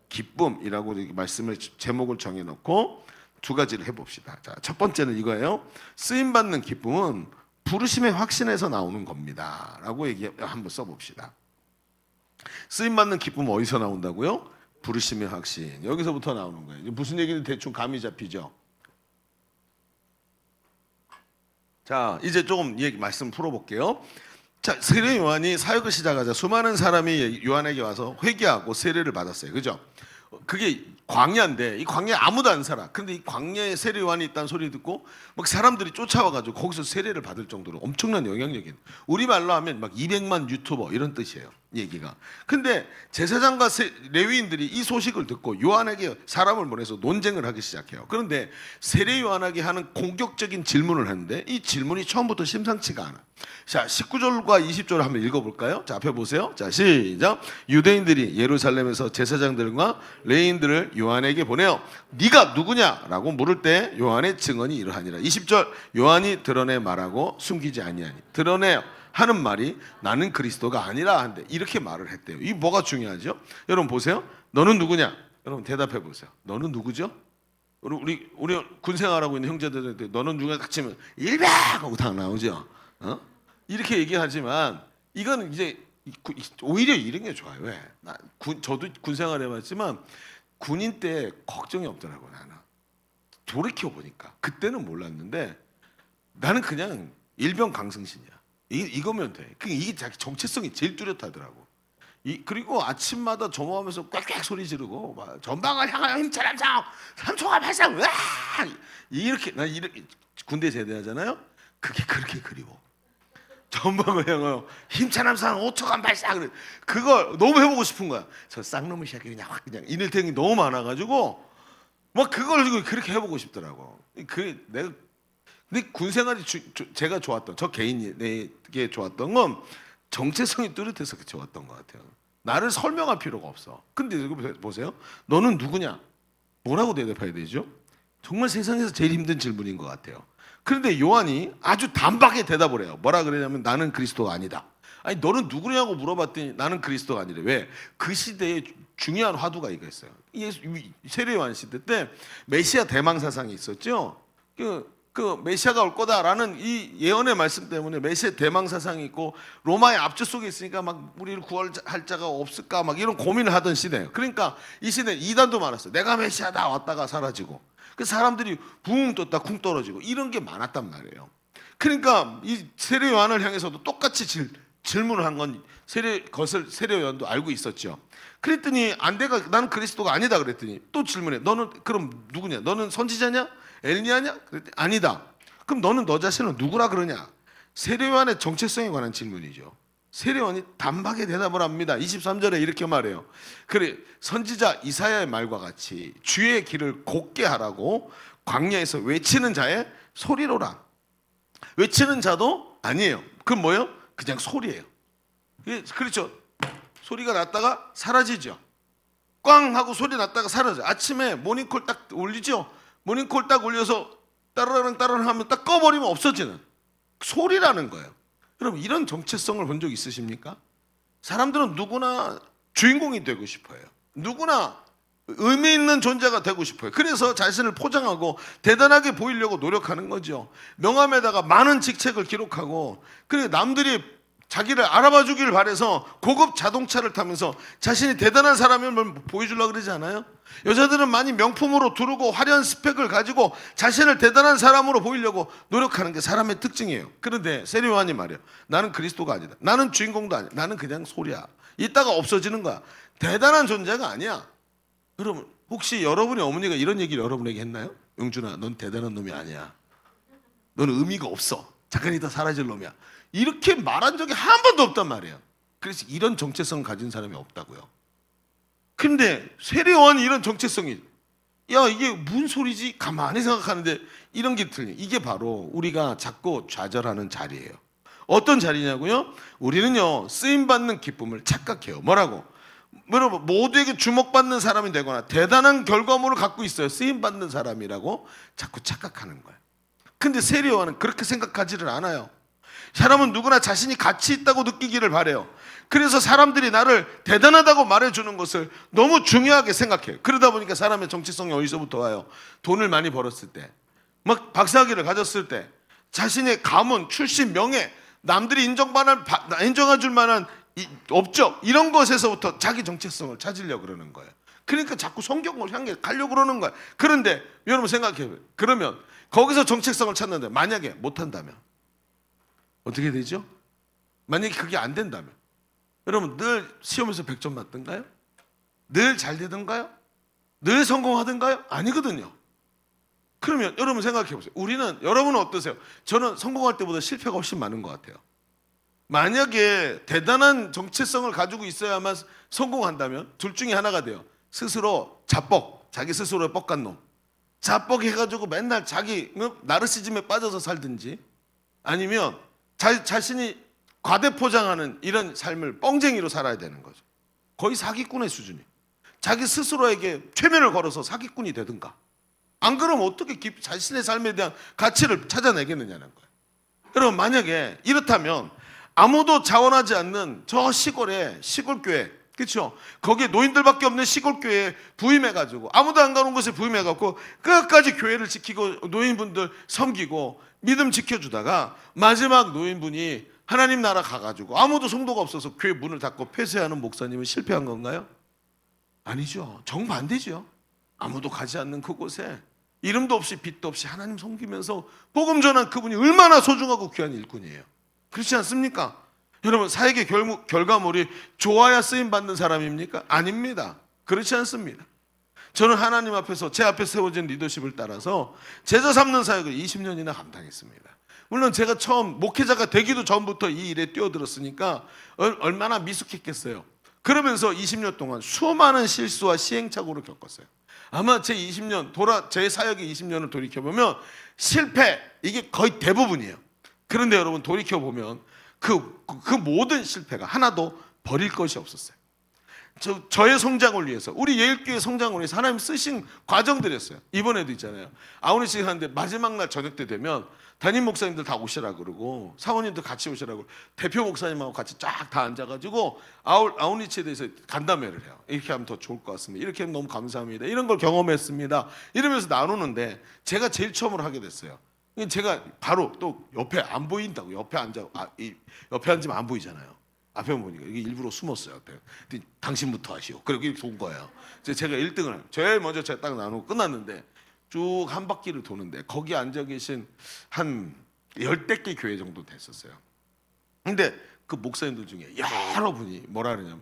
기쁨이라고 말씀을 제목을 정해놓고 두 가지를 해봅시다. 자, 첫 번째는 이거예요. 쓰임 받는 기쁨은 부르심의 확신에서 나오는 겁니다라고 얘기 한번 써봅시다. 쓰임 받는 기쁨은 어디서 나온다고요? 부르심의 확신. 여기서부터 나오는 거예요. 무슨 얘기는 대충 감이 잡히죠. 자, 이제 조금 얘기 말씀 풀어볼게요. 자, 세례 요한이 사역을 시작하자 수많은 사람이 요한에게 와서 회개하고 세례를 받았어요. 그죠? 그게 광야인데 이 광야에 아무도 안 살아. 근데 이 광야에 세례 요한이 있다는 소리 듣고 막 사람들이 쫓아와가지고 거기서 세례를 받을 정도로 엄청난 영향력인, 우리말로 하면 막 200만 유튜버 이런 뜻이에요. 얘기가. 근데 제사장과 레위인들이 이 소식을 듣고 요한에게 사람을 보내서 논쟁을 하기 시작해요. 그런데 세례 요한에게 하는 공격적인 질문을 하는데 이 질문이 처음부터 심상치가 않아. 자, 19절과 20절을 한번 읽어볼까요? 자, 앞에 보세요. 자, 시작. 유대인들이 예루살렘에서 제사장들과 레위인들을 요한에게 보내어 네가 누구냐라고 물을 때 요한의 증언이 이러하니라. 20절. 요한이 드러내 말하고 숨기지 아니하니. 드러내요 하는 말이 나는 그리스도가 아니라 한데 이렇게 말을 했대요. 이 뭐가 중요하죠? 여러분 보세요. 너는 누구냐? 여러분 대답해 보세요. 너는 누구죠? 우리 군 생활하고 있는 형제들한테 너는 누구냐 딱 치면 일백 하고 다 나오죠. 이렇게 얘기하지만 이건 이제 오히려 이런 게 좋아요. 왜? 저도 군 생활 해봤지만 군인 때 걱정이 없더라고. 나는 돌이켜 보니까 그때는 몰랐는데 나는 그냥 일병 강승신이야. 이거면 돼. 이게 자기 정체성이 제일 뚜렷하더라고. 그리고 아침마다 점호하면서 꽥꽥 소리 지르고 막 전방을 향하여 힘차람 상 3초가 발상 와 이렇게 난 이렇게 군대 제대하잖아요. 그게 그렇게 그리워. 전방을 향하여 힘차람 상 5초간 발상 그걸 너무 해보고 싶은 거야. 저 쌍놈의 새끼 그냥 확 그냥 인일탱이 너무 많아가지고 막 그걸 그렇게 해보고 싶더라고. 내가 근데 군 생활이 제가 좋았던 저 개인에게 좋았던 건 정체성이 뚜렷해서 좋았던 것 같아요. 나를 설명할 필요가 없어. 근데 이거 보세요. 너는 누구냐? 뭐라고 대답해야 되죠? 정말 세상에서 제일 힘든 질문인 것 같아요. 그런데 요한이 아주 단박에 대답을 해요. 뭐라 그러냐면 나는 그리스도가 아니다. 아니 너는 누구냐고 물어봤더니 나는 그리스도가 아니래. 왜? 그 시대에 중요한 화두가 이거 있어요. 세례 요한 시대 때 메시아 대망 사상이 있었죠. 그 메시아가 올 거다라는 이 예언의 말씀 때문에 메시아 대망 사상이 있고 로마의 압제 속에 있으니까 막 우리를 구할 자가 없을까 막 이런 고민을 하던 시대예요. 그러니까 이 시대에 이단도 많았어요. 내가 메시아다 왔다가 사라지고 그 사람들이 붕 떴다 쿵 떨어지고 이런 게 많았단 말이에요. 그러니까 이 세례 요한을 향해서도 똑같이 질문을 한 건 세례 요한도 알고 있었죠. 그랬더니 나는 그리스도가 아니다 그랬더니 또 질문해. 너는 그럼 누구냐? 너는 선지자냐? 엘리야냐? 그랬더니 아니다. 그럼 너는 너 자신을 누구라 그러냐? 세례 요한의 정체성에 관한 질문이죠. 세례 요한이 단박에 대답을 합니다. 23절에 이렇게 말해요. 그래 선지자 이사야의 말과 같이 주의 길을 곧게 하라고 광야에서 외치는 자의 소리로라. 외치는 자도 아니에요. 그럼 뭐예요? 그냥 소리예요. 그렇죠. 소리가 났다가 사라지죠. 꽝 하고 소리 났다가 사라져. 아침에 모닝콜 딱 울리죠. 모닝콜 딱 울려서 따르릉 하면 딱 꺼버리면 없어지는 소리라는 거예요. 여러분 이런 정체성을 본 적 있으십니까? 사람들은 누구나 주인공이 되고 싶어요. 누구나 의미 있는 존재가 되고 싶어요. 그래서 자신을 포장하고 대단하게 보이려고 노력하는 거죠. 명함에다가 많은 직책을 기록하고 그리고 남들이 자기를 알아봐 주기를 바라서 고급 자동차를 타면서 자신이 대단한 사람임을 보여주려고 그러지 않아요? 여자들은 많이 명품으로 두르고 화려한 스펙을 가지고 자신을 대단한 사람으로 보이려고 노력하는 게 사람의 특징이에요. 그런데 세례 요한이 말이에요. 나는 그리스도가 아니다. 나는 주인공도 아니야. 나는 그냥 소리야. 이따가 없어지는 거야. 대단한 존재가 아니야. 여러분 혹시 여러분의 어머니가 이런 얘기를 여러분에게 했나요? 영준아 넌 대단한 놈이 아니야. 너는 의미가 없어. 잠깐 있다 사라질 놈이야. 이렇게 말한 적이 한 번도 없단 말이에요. 그래서 이런 정체성 가진 사람이 없다고요. 근데 세례 요한이 이런 정체성이 야 이게 무슨 소리지? 가만히 생각하는데 이런 게 틀려. 이게 바로 우리가 자꾸 좌절하는 자리예요. 어떤 자리냐고요? 우리는요 쓰임받는 기쁨을 착각해요. 뭐라고? 여러분 모두에게 주목받는 사람이 되거나 대단한 결과물을 갖고 있어요. 쓰임받는 사람이라고 자꾸 착각하는 거예요. 근데 세례요한은 그렇게 생각하지를 않아요. 사람은 누구나 자신이 가치 있다고 느끼기를 바래요. 그래서 사람들이 나를 대단하다고 말해주는 것을 너무 중요하게 생각해요. 그러다 보니까 사람의 정체성이 어디서부터 와요? 돈을 많이 벌었을 때, 막 박사학위를 가졌을 때, 자신의 가문, 출신, 명예, 남들이 인정해줄 만한 업적 이런 것에서부터 자기 정체성을 찾으려고 그러는 거예요. 그러니까 자꾸 성경을 향해 가려고 그러는 거예요. 그런데 여러분 생각해요. 그러면 거기서 정체성을 찾는데 만약에 못한다면 어떻게 되죠? 만약에 그게 안 된다면 여러분 늘 시험에서 100점 맞던가요? 늘 잘 되던가요? 늘 성공하던가요? 아니거든요. 그러면 여러분 생각해 보세요. 여러분은 어떠세요? 저는 성공할 때보다 실패가 훨씬 많은 것 같아요. 만약에 대단한 정체성을 가지고 있어야만 성공한다면 둘 중에 하나가 돼요. 스스로 자기 스스로의 뻑간 놈, 자뻑 해가지고 맨날 자기 나르시즘에 빠져서 살든지, 아니면 자신이 과대포장하는 이런 삶을 뻥쟁이로 살아야 되는 거죠. 거의 사기꾼의 수준이에요. 자기 스스로에게 최면을 걸어서 사기꾼이 되든가, 안 그러면 어떻게 자신의 삶에 대한 가치를 찾아내겠느냐는 거예요. 여러분 만약에 이렇다면 아무도 자원하지 않는 저 시골교회, 그렇죠? 거기에 노인들밖에 없는 시골교회에 부임해가지고, 아무도 안 가는 곳에 부임해갖고 끝까지 교회를 지키고 노인분들 섬기고 믿음 지켜주다가 마지막 노인분이 하나님 나라 가가지고 아무도 성도가 없어서 교회 문을 닫고 폐쇄하는 목사님은 실패한 건가요? 아니죠. 정반대죠. 아무도 가지 않는 그곳에 이름도 없이 빛도 없이 하나님 섬기면서 복음 전한 그분이 얼마나 소중하고 귀한 일꾼이에요. 그렇지 않습니까? 여러분 사역의 결과물이 좋아야 쓰임받는 사람입니까? 아닙니다. 그렇지 않습니다. 저는 하나님 앞에서 제 앞에 세워진 리더십을 따라서 제자 삼는 사역을 20년이나 감당했습니다. 물론 제가 처음 목회자가 되기도 전부터 이 일에 뛰어들었으니까 얼마나 미숙했겠어요. 그러면서 20년 동안 수많은 실수와 시행착오를 겪었어요. 아마 제 사역의 20년을 돌이켜보면 실패, 이게 거의 대부분이에요. 그런데 여러분 돌이켜보면 그 모든 실패가 하나도 버릴 것이 없었어요. 저의 성장을 위해서, 우리 예일교회 성장을 위해서 하나님 쓰신 과정들이었어요. 이번에도 있잖아요. 아우니치 하는데 마지막 날 저녁 때 되면 담임 목사님들 다 오시라 그러고 사모님들 같이 오시라고, 대표 목사님하고 같이 쫙 다 앉아가지고 아우니치에 대해서 간담회를 해요. 이렇게 하면 더 좋을 것 같습니다. 이렇게 하면 너무 감사합니다. 이런 걸 경험했습니다. 이러면서 나누는데 제가 제일 처음으로 하게 됐어요. 제가 바로 또 옆에 안 보인다고, 옆에 앉으면 안 보이잖아요. 앞에만 보니까 이게 일부러 숨었어요. 앞에. 당신부터 하시오. 그리고 이렇게 온 거예요. 제가 1등을 제일 먼저 제가 딱 나누고 끝났는데 쭉 한 바퀴를 도는데 거기 앉아 계신 한 10대 개 교회 정도 됐었어요. 근데 그 목사님들 중에 여러분이 뭐라 그러냐면,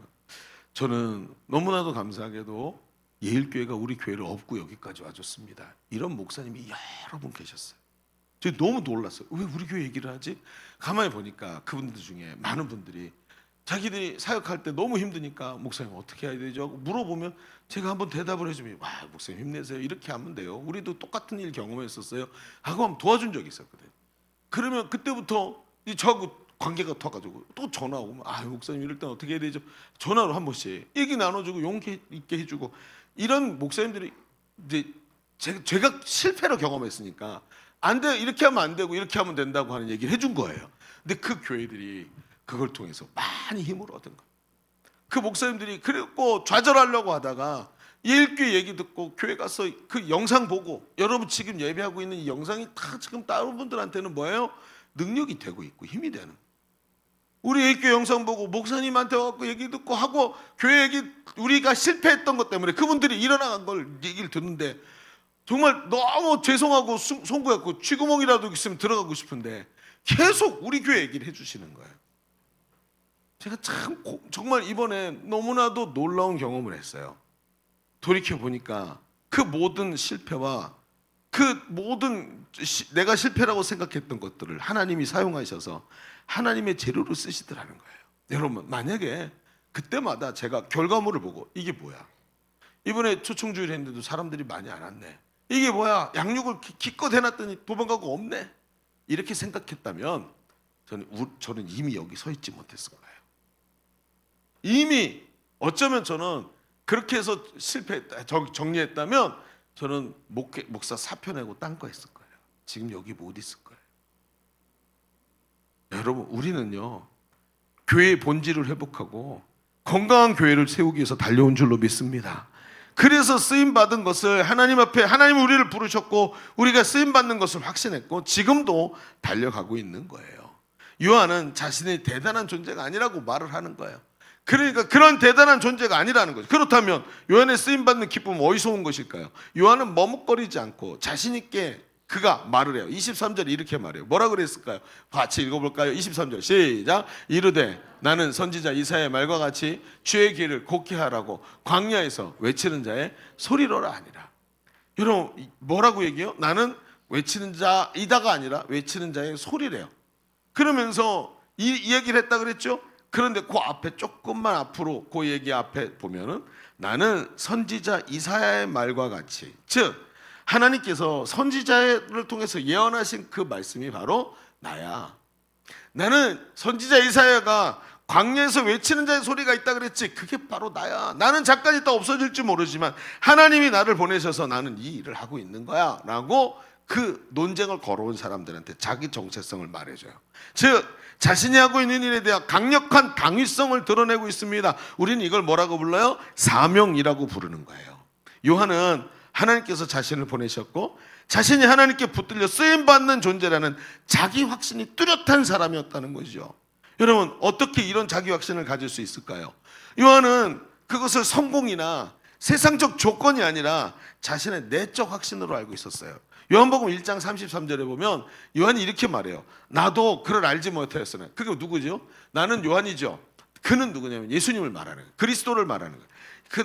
저는 너무나도 감사하게도 예일교회가 우리 교회를 업고 여기까지 와줬습니다. 이런 목사님이 여러 분 계셨어요. 저 너무 놀랐어요. 왜 우리 교회 얘기를 하지? 가만히 보니까 그분들 중에 많은 분들이 자기들이 사역할 때 너무 힘드니까 목사님 어떻게 해야 되죠? 하고 물어보면 제가 한번 대답을 해주면, 와 목사님 힘내세요. 이렇게 하면 돼요. 우리도 똑같은 일 경험했었어요. 하고 한번 도와준 적이 있었거든요. 그러면 그때부터 저하고 관계가 터가지고 또 전화 오면, 아 목사님 이럴 땐 어떻게 해야 되죠? 전화로 한 번씩 얘기 나눠주고 용기 있게 해주고, 이런 목사님들이 이제 제가 실패로 경험했으니까 안 돼, 이렇게 하면 안 되고 이렇게 하면 된다고 하는 얘기를 해준 거예요. 근데 그 교회들이 그걸 통해서 많이 힘을 얻은 거예요. 그 목사님들이 그리고 좌절하려고 하다가 예일교회 얘기 듣고 교회 가서 그 영상 보고, 여러분 지금 예배하고 있는 이 영상이 다 지금 다른 분들한테는 뭐예요? 능력이 되고 있고 힘이 되는. 우리 예일교회 영상 보고 목사님한테 와서 얘기 듣고 하고 교회 얘기, 우리가 실패했던 것 때문에 그분들이 일어나간 걸 얘기를 듣는데 정말 너무 죄송하고 송구했고 쥐구멍이라도 있으면 들어가고 싶은데 계속 우리 교회 얘기를 해주시는 거예요. 제가 참 정말 이번에 너무나도 놀라운 경험을 했어요. 돌이켜보니까 그 모든 실패와 그 모든 내가 실패라고 생각했던 것들을 하나님이 사용하셔서 하나님의 재료로 쓰시더라는 거예요. 여러분 만약에 그때마다 제가 결과물을 보고 이게 뭐야? 이번에 초청주일 했는데도 사람들이 많이 안 왔네. 이게 뭐야? 양육을 기껏 해놨더니 도망가고 없네. 이렇게 생각했다면 저는 이미 여기 서 있지 못했을 거예요. 이미 어쩌면 저는 그렇게 해서 실패했다, 정리했다면 저는 목사 사표 내고 딴 거 했을 거예요. 지금 여기 못 있을 거예요. 여러분, 우리는요, 교회의 본질을 회복하고 건강한 교회를 세우기 위해서 달려온 줄로 믿습니다. 그래서 쓰임 받은 것을 하나님 앞에, 하나님 우리를 부르셨고 우리가 쓰임 받는 것을 확신했고 지금도 달려가고 있는 거예요. 요한은 자신이 대단한 존재가 아니라고 말을 하는 거예요. 그러니까 그런 대단한 존재가 아니라는 거죠. 그렇다면 요한의 쓰임 받는 기쁨은 어디서 온 것일까요? 요한은 머뭇거리지 않고 자신 있게 그가 말을 해요. 23절에 이렇게 말해요. 뭐라 그랬을까요? 같이 읽어볼까요? 23절 시작. 이르되 나는 선지자 이사야의 말과 같이 주의 길을 곱게 하라고 광야에서 외치는 자의 소리로라 하니라. 여러분, 뭐라고 얘기해요? 나는 외치는 자이다가 아니라 외치는 자의 소리래요. 그러면서 이 얘기를 했다 그랬죠? 그런데 그 앞에 조금만 앞으로 그 얘기 앞에 보면은 나는 선지자 이사야의 말과 같이, 즉 하나님께서 선지자를 통해서 예언하신 그 말씀이 바로 나야. 나는 선지자 이사야가 광야에서 외치는 자의 소리가 있다 그랬지. 그게 바로 나야. 나는 잠깐 있다 없어질지 모르지만 하나님이 나를 보내셔서 나는 이 일을 하고 있는 거야 라고 그 논쟁을 걸어온 사람들한테 자기 정체성을 말해줘요. 즉 자신이 하고 있는 일에 대한 강력한 당위성을 드러내고 있습니다. 우리는 이걸 뭐라고 불러요? 사명이라고 부르는 거예요. 요한은 하나님께서 자신을 보내셨고 자신이 하나님께 붙들려 쓰임받는 존재라는 자기 확신이 뚜렷한 사람이었다는 거죠. 여러분, 어떻게 이런 자기 확신을 가질 수 있을까요? 요한은 그것을 성공이나 세상적 조건이 아니라 자신의 내적 확신으로 알고 있었어요. 요한복음 1장 33절에 보면 요한이 이렇게 말해요. 나도 그를 알지 못하였으나. 그게 누구죠? 나는 요한이죠. 그는 누구냐면 예수님을 말하는 거예요. 그리스도를 말하는 거예요.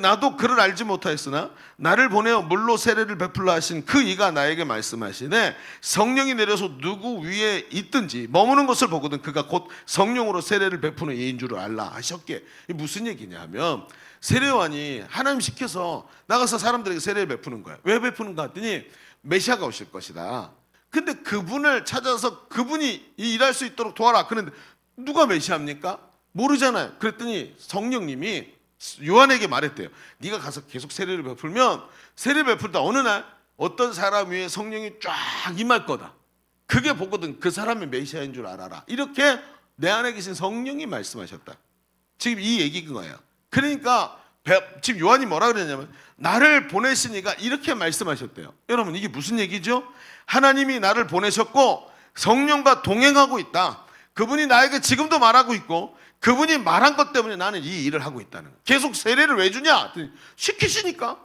나도 그를 알지 못하였으나 나를 보내어 물로 세례를 베풀라 하신 그 이가 나에게 말씀하시네 성령이 내려서 누구 위에 있든지 머무는 것을 보거든 그가 곧 성령으로 세례를 베푸는 이인 줄을 알라 하셨기에. 이게 무슨 얘기냐면 세례요한이 하나님 시켜서 나가서 사람들에게 세례를 베푸는 거예요. 왜 베푸는가 했더니 메시아가 오실 것이다. 근데 그분을 찾아서 그분이 일할 수 있도록 도와라. 그런데 누가 메시아입니까? 모르잖아요. 그랬더니 성령님이 요한에게 말했대요. 네가 가서 계속 세례를 베풀면 세례 베풀다 어느 날 어떤 사람 위에 성령이 쫙 임할 거다. 그게 보거든 그 사람이 메시아인 줄 알아라. 이렇게 내 안에 계신 성령이 말씀하셨다. 지금 이 얘기인 거예요. 그러니까 지금 요한이 뭐라 그랬냐면 나를 보내시니까 이렇게 말씀하셨대요. 여러분, 이게 무슨 얘기죠? 하나님이 나를 보내셨고 성령과 동행하고 있다. 그분이 나에게 지금도 말하고 있고 그분이 말한 것 때문에 나는 이 일을 하고 있다는 거예요. 계속 세례를 왜 주냐? 시키시니까.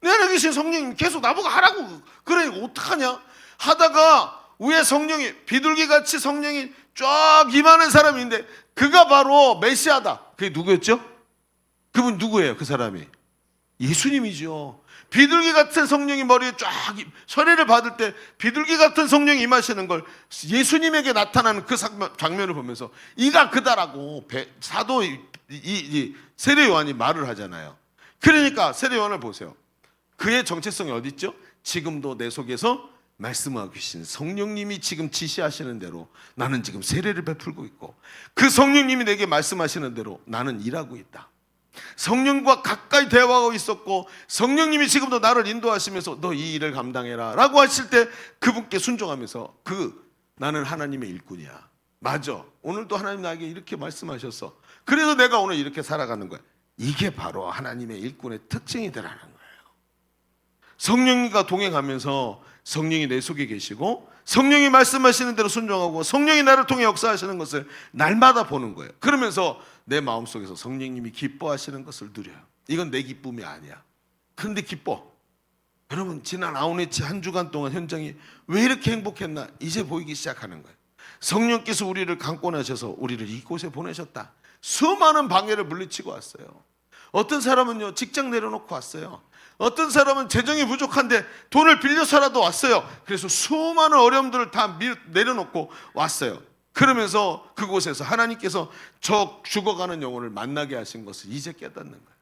내 안에 계신 성령님 계속 나보고 하라고. 그러니까 어떡하냐? 하다가 위에 성령이 비둘기같이 성령이 쫙 임하는 사람인데 그가 바로 메시아다. 그게 누구였죠? 그분 누구예요? 그 사람이 예수님이죠. 비둘기 같은 성령이 머리에 쫙 세례를 받을 때 비둘기 같은 성령이 임하시는 걸 예수님에게 나타나는 그 장면을 보면서 이가 그다라고 사도 세례 요한이 말을 하잖아요. 그러니까 세례 요한을 보세요. 그의 정체성이 어디 있죠? 지금도 내 속에서 말씀하고 계신 성령님이 지금 지시하시는 대로 나는 지금 세례를 베풀고 있고 그 성령님이 내게 말씀하시는 대로 나는 일하고 있다. 성령과 가까이 대화하고 있었고 성령님이 지금도 나를 인도하시면서 너 이 일을 감당해라 라고 하실 때 그분께 순종하면서 나는 하나님의 일꾼이야. 맞아. 오늘도 하나님 나에게 이렇게 말씀하셨어. 그래서 내가 오늘 이렇게 살아가는 거야. 이게 바로 하나님의 일꾼의 특징이더라는 거예요. 성령과 동행하면서 성령이 내 속에 계시고 성령이 말씀하시는 대로 순종하고 성령이 나를 통해 역사하시는 것을 날마다 보는 거예요. 그러면서 내 마음속에서 성령님이 기뻐하시는 것을 누려요. 이건 내 기쁨이 아니야. 그런데 기뻐. 여러분, 지난 아우네치 한 주간 동안 현장이 왜 이렇게 행복했나 이제 보이기 시작하는 거예요. 성령께서 우리를 강권하셔서 우리를 이곳에 보내셨다. 수많은 방해를 물리치고 왔어요. 어떤 사람은요 직장 내려놓고 왔어요. 어떤 사람은 재정이 부족한데 돈을 빌려서라도 왔어요. 그래서 수많은 어려움들을 다 내려놓고 왔어요. 그러면서 그곳에서 하나님께서 저 죽어가는 영혼을 만나게 하신 것을 이제 깨닫는 거예요.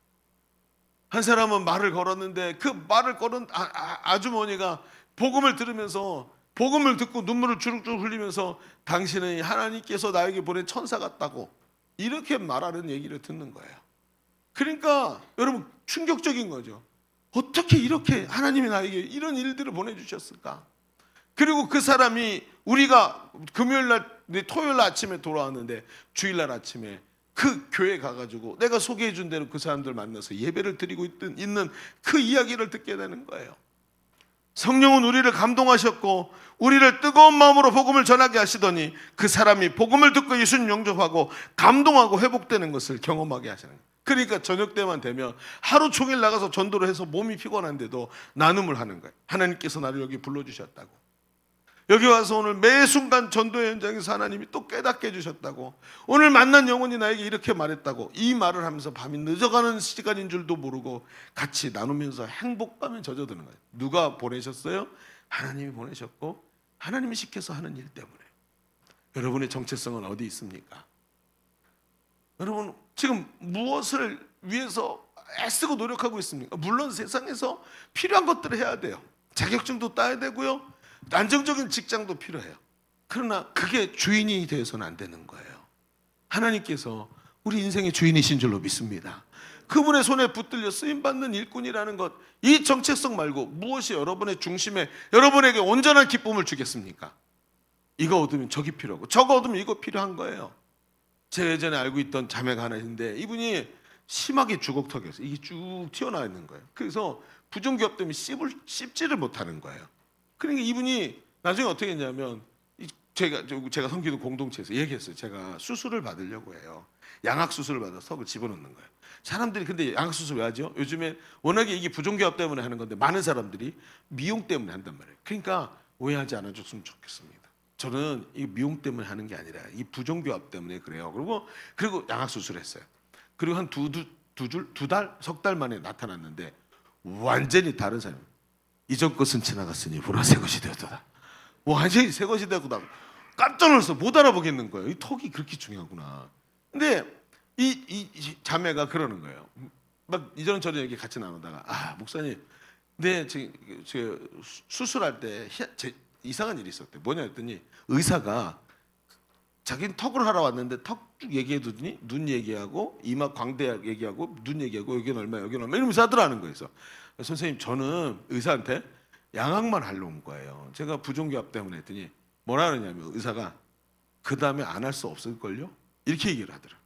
한 사람은 말을 걸었는데 그 말을 걸은 아주머니가 복음을 들으면서 복음을 듣고 눈물을 주룩주룩 흘리면서 당신은 하나님께서 나에게 보낸 천사 같다고 이렇게 말하는 얘기를 듣는 거예요. 그러니까 여러분 충격적인 거죠. 어떻게 이렇게 하나님이 나에게 이런 일들을 보내주셨을까? 그리고 그 사람이 우리가 금요일날 토요일날 아침에 돌아왔는데 주일날 아침에 그 교회 가가지고 내가 소개해 준 대로 그 사람들 만나서 예배를 드리고 있는 그 이야기를 듣게 되는 거예요. 성령은 우리를 감동하셨고 우리를 뜨거운 마음으로 복음을 전하게 하시더니 그 사람이 복음을 듣고 예수님 영접하고 감동하고 회복되는 것을 경험하게 하시는 거예요. 그러니까 저녁 때만 되면 하루 종일 나가서 전도를 해서 몸이 피곤한데도 나눔을 하는 거예요. 하나님께서 나를 여기 불러주셨다고, 여기 와서 오늘 매 순간 전도의 현장에서 하나님이 또 깨닫게 해주셨다고, 오늘 만난 영혼이 나에게 이렇게 말했다고, 이 말을 하면서 밤이 늦어가는 시간인 줄도 모르고 같이 나누면서 행복감에 젖어드는 거예요. 누가 보내셨어요? 하나님이 보내셨고 하나님이 시켜서 하는 일 때문에. 여러분의 정체성은 어디 있습니까? 여러분 지금 무엇을 위해서 애쓰고 노력하고 있습니까? 물론 세상에서 필요한 것들을 해야 돼요. 자격증도 따야 되고요, 안정적인 직장도 필요해요. 그러나 그게 주인이 되어서는 안 되는 거예요. 하나님께서 우리 인생의 주인이신 줄로 믿습니다. 그분의 손에 붙들려 쓰임받는 일꾼이라는 것, 이 정체성 말고 무엇이 여러분의 중심에 여러분에게 온전한 기쁨을 주겠습니까? 이거 얻으면 저기 필요하고 저거 얻으면 이거 필요한 거예요. 제가 예전에 알고 있던 자매가 하나 있는데 이분이 심하게 주걱턱이었어요. 이게 쭉 튀어나와 있는 거예요. 그래서 부종기업 때문에 씹지를 못하는 거예요. 그러니까 이분이 나중에 어떻게 했냐면 제가 섬기는 공동체에서 얘기했어요. 제가 수술을 받으려고 해요. 양악 수술을 받아서 턱을 집어넣는 거예요. 사람들이 근데 양악 수술 왜 하죠? 요즘에 워낙에 이게 부종기업 때문에 하는 건데 많은 사람들이 미용 때문에 한단 말이에요. 그러니까 오해하지 않아줬으면 좋겠습니다. 저는 이 미용 때문에 하는 게 아니라 이 부종기업 때문에 그래요. 그리고 양악 수술했어요. 그리고 한 두 달, 석 달 만에 나타났는데 완전히 다른 사람. 이전 것은 지나갔으니 보라 새 것이 되었다. 완전히 새 것이 되었다. 깜짝 놀라서 못 알아보겠는 거예요. 이 턱이 그렇게 중요하구나. 근데 이 자매가 그러는 거예요. 막 이런저런 얘기 같이 나누다가 목사님, 네, 제가 수술할 때 이상한 일이 있었대. 뭐냐 했더니 의사가 자기는 턱을 하러 왔는데 턱 쭉 얘기해두더니 눈 얘기하고 이마 광대 얘기하고 눈 얘기하고 여기는 얼마 여기는 얼마 이러면서 하더라는 거예요. 그래서 선생님 저는 의사한테 양악만 하러 온 거예요. 제가 부종기압 때문에 했더니 뭐라 그러냐면 의사가 그 다음에 안 할 수 없을걸요? 이렇게 얘기를 하더라고요.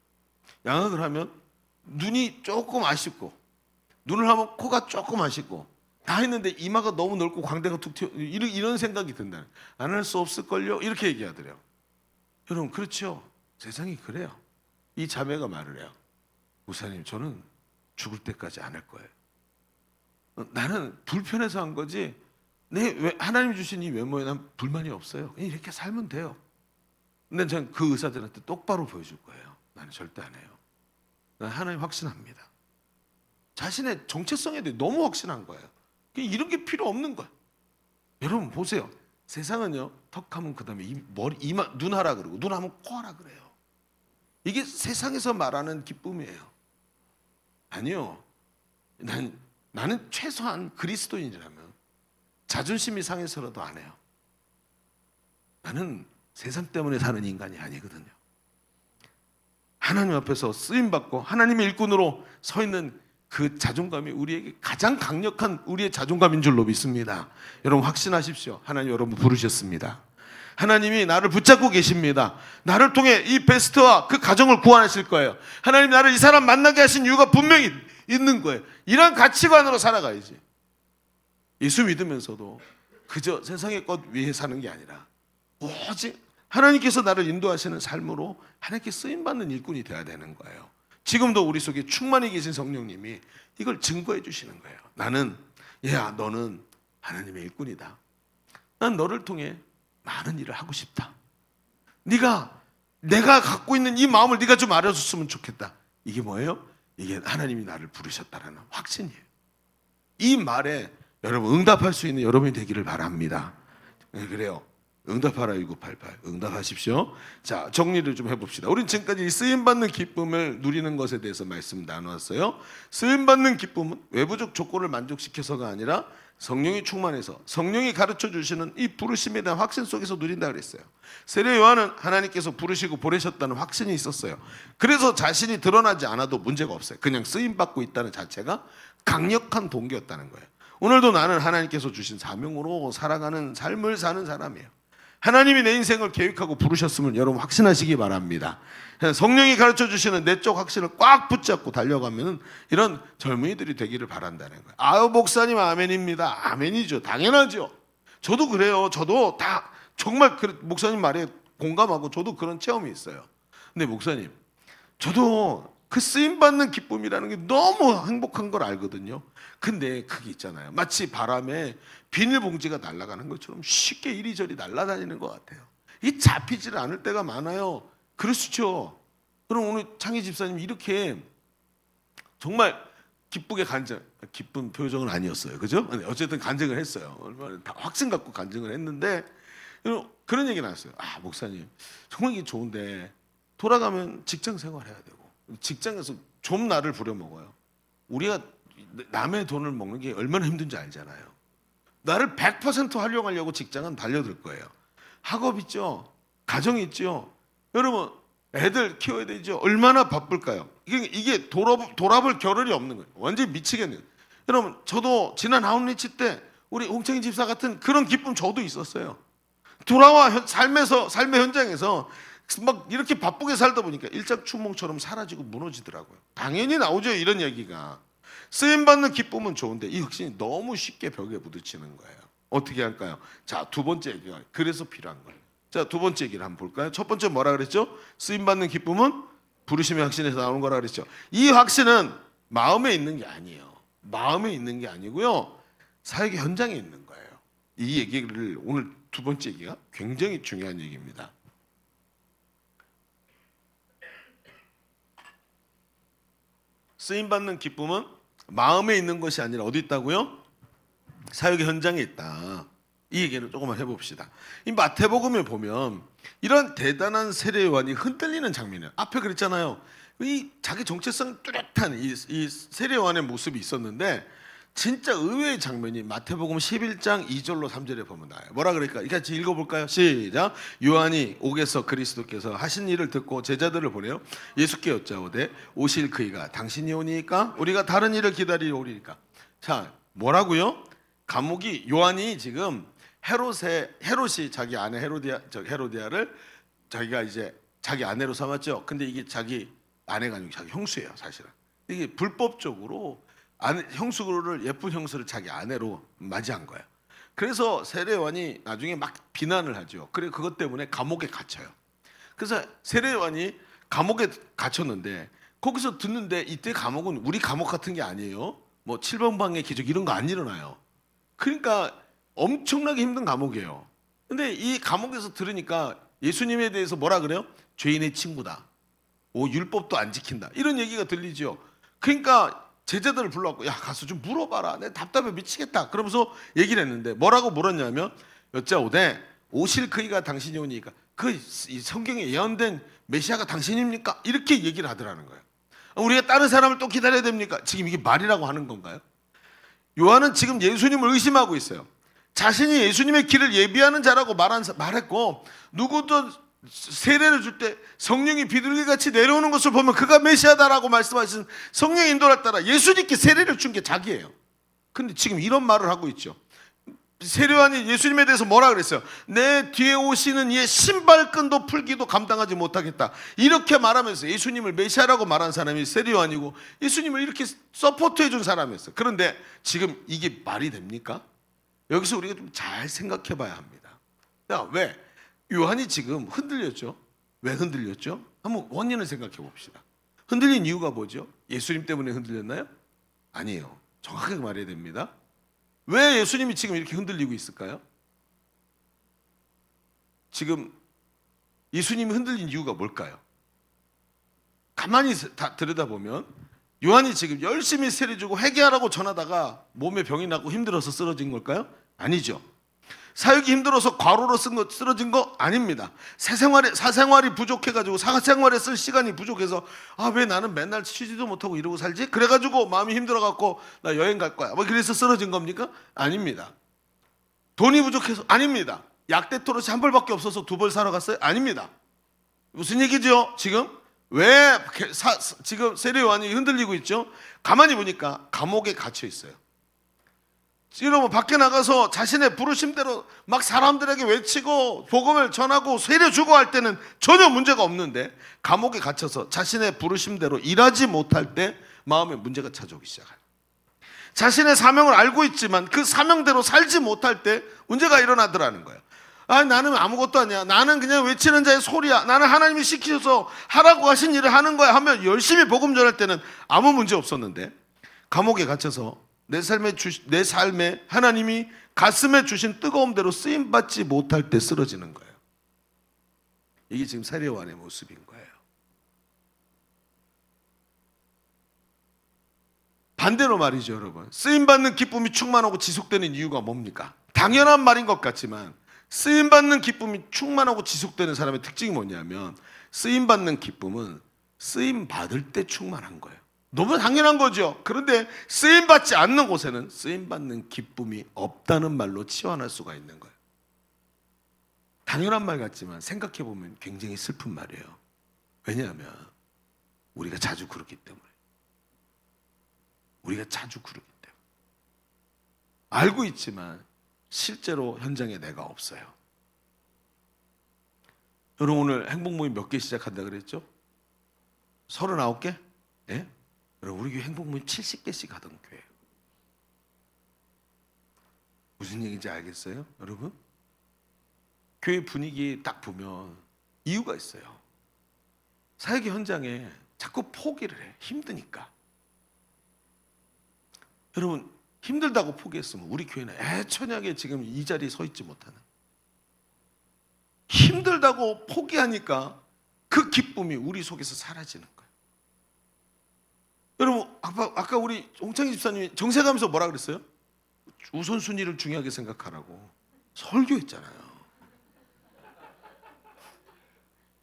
양악을 하면 눈이 조금 아쉽고 눈을 하면 코가 조금 아쉽고 다 했는데 이마가 너무 넓고 광대가 툭 튀어 이런 생각이 든다. 안 할 수 없을걸요? 이렇게 얘기하더래요. 여러분 그렇죠? 세상이 그래요. 이 자매가 말을 해요. 목사님 저는 죽을 때까지 안 할 거예요. 나는 불편해서 한 거지 하나님 주신 이 외모에 난 불만이 없어요. 이렇게 살면 돼요. 근데 저는 그 의사들한테 똑바로 보여줄 거예요. 나는 절대 안 해요. 난 하나님 확신합니다. 자신의 정체성에 대해 너무 확신한 거예요. 이런 게 필요 없는 거예요. 여러분 보세요. 세상은요, 턱하면 그 다음에 머리, 이마, 눈 하라 그러고 눈 하면 코 하라 그래요. 이게 세상에서 말하는 기쁨이에요. 아니요. 나는 최소한 그리스도인이라면 자존심이 상해서라도 안 해요. 나는 세상 때문에 사는 인간이 아니거든요. 하나님 앞에서 쓰임받고 하나님의 일꾼으로 서 있는 그 자존감이 우리에게 가장 강력한 우리의 자존감인 줄로 믿습니다. 여러분 확신하십시오. 하나님 여러분 부르셨습니다. 하나님이 나를 붙잡고 계십니다. 나를 통해 이 베스트와 그 가정을 구원하실 거예요. 하나님 나를 이 사람 만나게 하신 이유가 분명히 있는 거예요. 이런 가치관으로 살아가야지. 예수 믿으면서도 그저 세상의 것 위해 사는 게 아니라 오직 하나님께서 나를 인도하시는 삶으로 하나님께 쓰임받는 일꾼이 되어야 되는 거예요. 지금도 우리 속에 충만히 계신 성령님이 이걸 증거해 주시는 거예요. 너는 하나님의 일꾼이다. 난 너를 통해 많은 일을 하고 싶다. 내가 갖고 있는 이 마음을 네가 좀 알아줬으면 좋겠다. 이게 뭐예요? 이게 하나님이 나를 부르셨다라는 확신이에요. 이 말에 여러분 응답할 수 있는 여러분이 되기를 바랍니다. 그래요. 응답하라 1988 응답하십시오. 자, 정리를 좀 해봅시다. 우린 지금까지 쓰임받는 기쁨을 누리는 것에 대해서 말씀 나누었어요. 쓰임받는 기쁨은 외부적 조건을 만족시켜서가 아니라 성령이 충만해서 성령이 가르쳐 주시는 이 부르심에 대한 확신 속에서 누린다 그랬어요. 세례 요한은 하나님께서 부르시고 보내셨다는 확신이 있었어요. 그래서 자신이 드러나지 않아도 문제가 없어요. 그냥 쓰임받고 있다는 자체가 강력한 동기였다는 거예요. 오늘도 나는 하나님께서 주신 사명으로 살아가는 삶을 사는 사람이에요. 하나님이 내 인생을 계획하고 부르셨음을 여러분 확신하시기 바랍니다. 성령이 가르쳐 주시는 내적 확신을 꽉 붙잡고 달려가면 이런 젊은이들이 되기를 바란다는 거예요. 아유 목사님 아멘입니다. 아멘이죠. 당연하죠. 저도 그래요. 저도 다 정말 목사님 말에 공감하고 저도 그런 체험이 있어요. 근데 목사님 저도 그 쓰임받는 기쁨이라는 게 너무 행복한 걸 알거든요. 근데 그게 있잖아요. 마치 바람에 비닐봉지가 날아가는 것처럼 쉽게 이리저리 날아다니는 것 같아요. 이 잡히지를 않을 때가 많아요. 그러시죠? 그럼 오늘 창희 집사님 이렇게 정말 기쁘게 기쁜 표정은 아니었어요. 그죠? 어쨌든 간증을 했어요. 얼마나 다 확신 갖고 간증을 했는데 그런 얘기 나왔어요. 아 목사님 정말 이게 좋은데 돌아가면 직장 생활해야 되고 직장에서 좀 나를 부려먹어요. 우리가 남의 돈을 먹는 게 얼마나 힘든지 알잖아요. 나를 100% 활용하려고 직장은 달려들 거예요. 학업 있죠. 가정 있죠. 여러분 애들 키워야 되죠. 얼마나 바쁠까요? 이게 돌아볼 겨를이 없는 거예요. 완전히 미치겠네요. 여러분 저도 지난 아웃리치 때 우리 홍창희 집사 같은 그런 기쁨 저도 있었어요. 돌아와 삶의 현장에서 막 이렇게 바쁘게 살다 보니까 일작춘몽처럼 사라지고 무너지더라고요. 당연히 나오죠 이런 얘기가. 쓰임받는 기쁨은 좋은데 이 확신이 너무 쉽게 벽에 부딪히는 거예요. 어떻게 할까요? 자, 두 번째 얘기가 그래서 필요한 거예요. 자, 두 번째 얘기를 한번 볼까요? 첫 번째 뭐라 그랬죠? 쓰임받는 기쁨은 부르심의 확신에서 나오는 거라 그랬죠. 이 확신은 마음에 있는 게 아니에요. 마음에 있는 게 아니고요. 사역의 현장에 있는 거예요. 이 얘기를 오늘 두 번째 얘기가 굉장히 중요한 얘기입니다. 쓰임받는 기쁨은 마음에 있는 것이 아니라 어디 있다고요? 사역의 현장에 있다. 이 얘기를 조금만 해봅시다. 이 마태복음에 보면 이런 대단한 세례 요한이 흔들리는 장면이에요. 앞에 그랬잖아요. 이 자기 정체성 뚜렷한 이 세례 요한의 모습이 있었는데 진짜 의외의 장면이 마태복음 11장 2절로 3절에 보면 나와요. 뭐라 그럴까? 같이 읽어볼까요? 시작. 요한이 옥에서 그리스도께서 하신 일을 듣고 제자들을 보내요. 예수께 여짜오되 오실 그이가 당신이 오니까 우리가 다른 일을 기다리러 오리니까. 자, 뭐라고요? 감옥이 요한이 지금 헤롯이 자기 아내 헤로디아를 자기가 이제 자기 아내로 삼았죠. 근데 이게 자기 아내가 아니고 자기 형수예요, 사실은. 이게 불법적으로 형수를 예쁜 형수를 자기 아내로 맞이한 거예요. 그래서 세례요한이 나중에 막 비난을 하죠. 그래 그것 때문에 감옥에 갇혀요. 그래서 세례요한이 감옥에 갇혔는데 거기서 듣는데 이때 감옥은 우리 감옥 같은 게 아니에요. 뭐 7번 방의 기적 이런 거 안 일어나요. 그러니까 엄청나게 힘든 감옥이에요. 근데 이 감옥에서 들으니까 예수님에 대해서 뭐라 그래요? 죄인의 친구다. 율법도 안 지킨다. 이런 얘기가 들리죠. 그러니까 제자들을 불러갖고 야 가서 좀 물어봐라. 내가 답답해 미치겠다. 그러면서 얘기를 했는데 뭐라고 물었냐면 여짜오되 오실 그이가 당신이 오니까 그 성경에 예언된 메시아가 당신입니까? 이렇게 얘기를 하더라는 거예요. 우리가 다른 사람을 또 기다려야 됩니까? 지금 이게 말이라고 하는 건가요? 요한은 지금 예수님을 의심하고 있어요. 자신이 예수님의 길을 예비하는 자라고 말했고 누구도 세례를 줄 때 성령이 비둘기같이 내려오는 것을 보면 그가 메시아다라고 말씀하신 성령의 인도를 따라 예수님께 세례를 준 게 자기예요. 근데 지금 이런 말을 하고 있죠. 세례요한이 예수님에 대해서 뭐라 그랬어요? 내 뒤에 오시는 이의 신발끈도 풀기도 감당하지 못하겠다. 이렇게 말하면서 예수님을 메시아라고 말한 사람이 세례요한이고 예수님을 이렇게 서포트해 준 사람이었어요. 그런데 지금 이게 말이 됩니까? 여기서 우리가 좀 잘 생각해 봐야 합니다. 왜? 요한이 지금 흔들렸죠? 왜 흔들렸죠? 한번 원인을 생각해 봅시다. 흔들린 이유가 뭐죠? 예수님 때문에 흔들렸나요? 아니에요. 정확하게 말해야 됩니다. 왜 예수님이 지금 이렇게 흔들리고 있을까요? 지금 예수님이 흔들린 이유가 뭘까요? 가만히 들여다보면 요한이 지금 열심히 세례주고 회개하라고 전하다가 몸에 병이 나고 힘들어서 쓰러진 걸까요? 아니죠. 사역이 힘들어서 과로로 쓰러진 거 아닙니다. 사생활이 부족해가지고 사생활에 쓸 시간이 부족해서 왜 나는 맨날 쉬지도 못하고 이러고 살지? 그래가지고 마음이 힘들어갖고 나 여행 갈 거야. 그래서 쓰러진 겁니까? 아닙니다. 돈이 부족해서 아닙니다. 약대 토롯이 한 벌밖에 없어서 두 벌 사러 갔어요? 아닙니다. 무슨 얘기죠? 지금 왜 지금 세례 요한이 흔들리고 있죠? 가만히 보니까 감옥에 갇혀 있어요. 여러분 밖에 나가서 자신의 부르심대로 막 사람들에게 외치고 복음을 전하고 세례 주고 할 때는 전혀 문제가 없는데 감옥에 갇혀서 자신의 부르심대로 일하지 못할 때 마음에 문제가 찾아오기 시작해요. 자신의 사명을 알고 있지만 그 사명대로 살지 못할 때 문제가 일어나더라는 거예요. 나는 아무것도 아니야. 나는 그냥 외치는 자의 소리야. 나는 하나님이 시키셔서 하라고 하신 일을 하는 거야 하면 열심히 복음 전할 때는 아무 문제 없었는데 감옥에 갇혀서 내 삶에 하나님이 가슴에 주신 뜨거움대로 쓰임받지 못할 때 쓰러지는 거예요. 이게 지금 세례 요한의 모습인 거예요. 반대로 말이죠, 여러분. 쓰임받는 기쁨이 충만하고 지속되는 이유가 뭡니까? 당연한 말인 것 같지만 쓰임받는 기쁨이 충만하고 지속되는 사람의 특징이 뭐냐면 쓰임받는 기쁨은 쓰임받을 때 충만한 거예요. 너무 당연한 거죠. 그런데 쓰임받지 않는 곳에는 쓰임받는 기쁨이 없다는 말로 치환할 수가 있는 거예요. 당연한 말 같지만 생각해보면 굉장히 슬픈 말이에요. 왜냐하면 우리가 자주 그렇기 때문에. 우리가 자주 그렇기 때문에. 알고 있지만 실제로 현장에 내가 없어요. 여러분 오늘 행복모임 몇 개 시작한다 그랬죠? 39개? 예? 여러분 우리 교회 행복모임 70개씩 하던 교회예요. 무슨 얘기인지 알겠어요? 여러분? 교회 분위기 딱 보면 이유가 있어요. 사역의 현장에 자꾸 포기를 해. 힘드니까. 여러분 힘들다고 포기했으면 우리 교회는 애처하게 지금 이 자리에 서 있지 못하는, 힘들다고 포기하니까 그 기쁨이 우리 속에서 사라지는 거예요. 여러분 아까 우리 홍창희 집사님이 정색하면서 뭐라 그랬어요? 우선순위를 중요하게 생각하라고 설교했잖아요.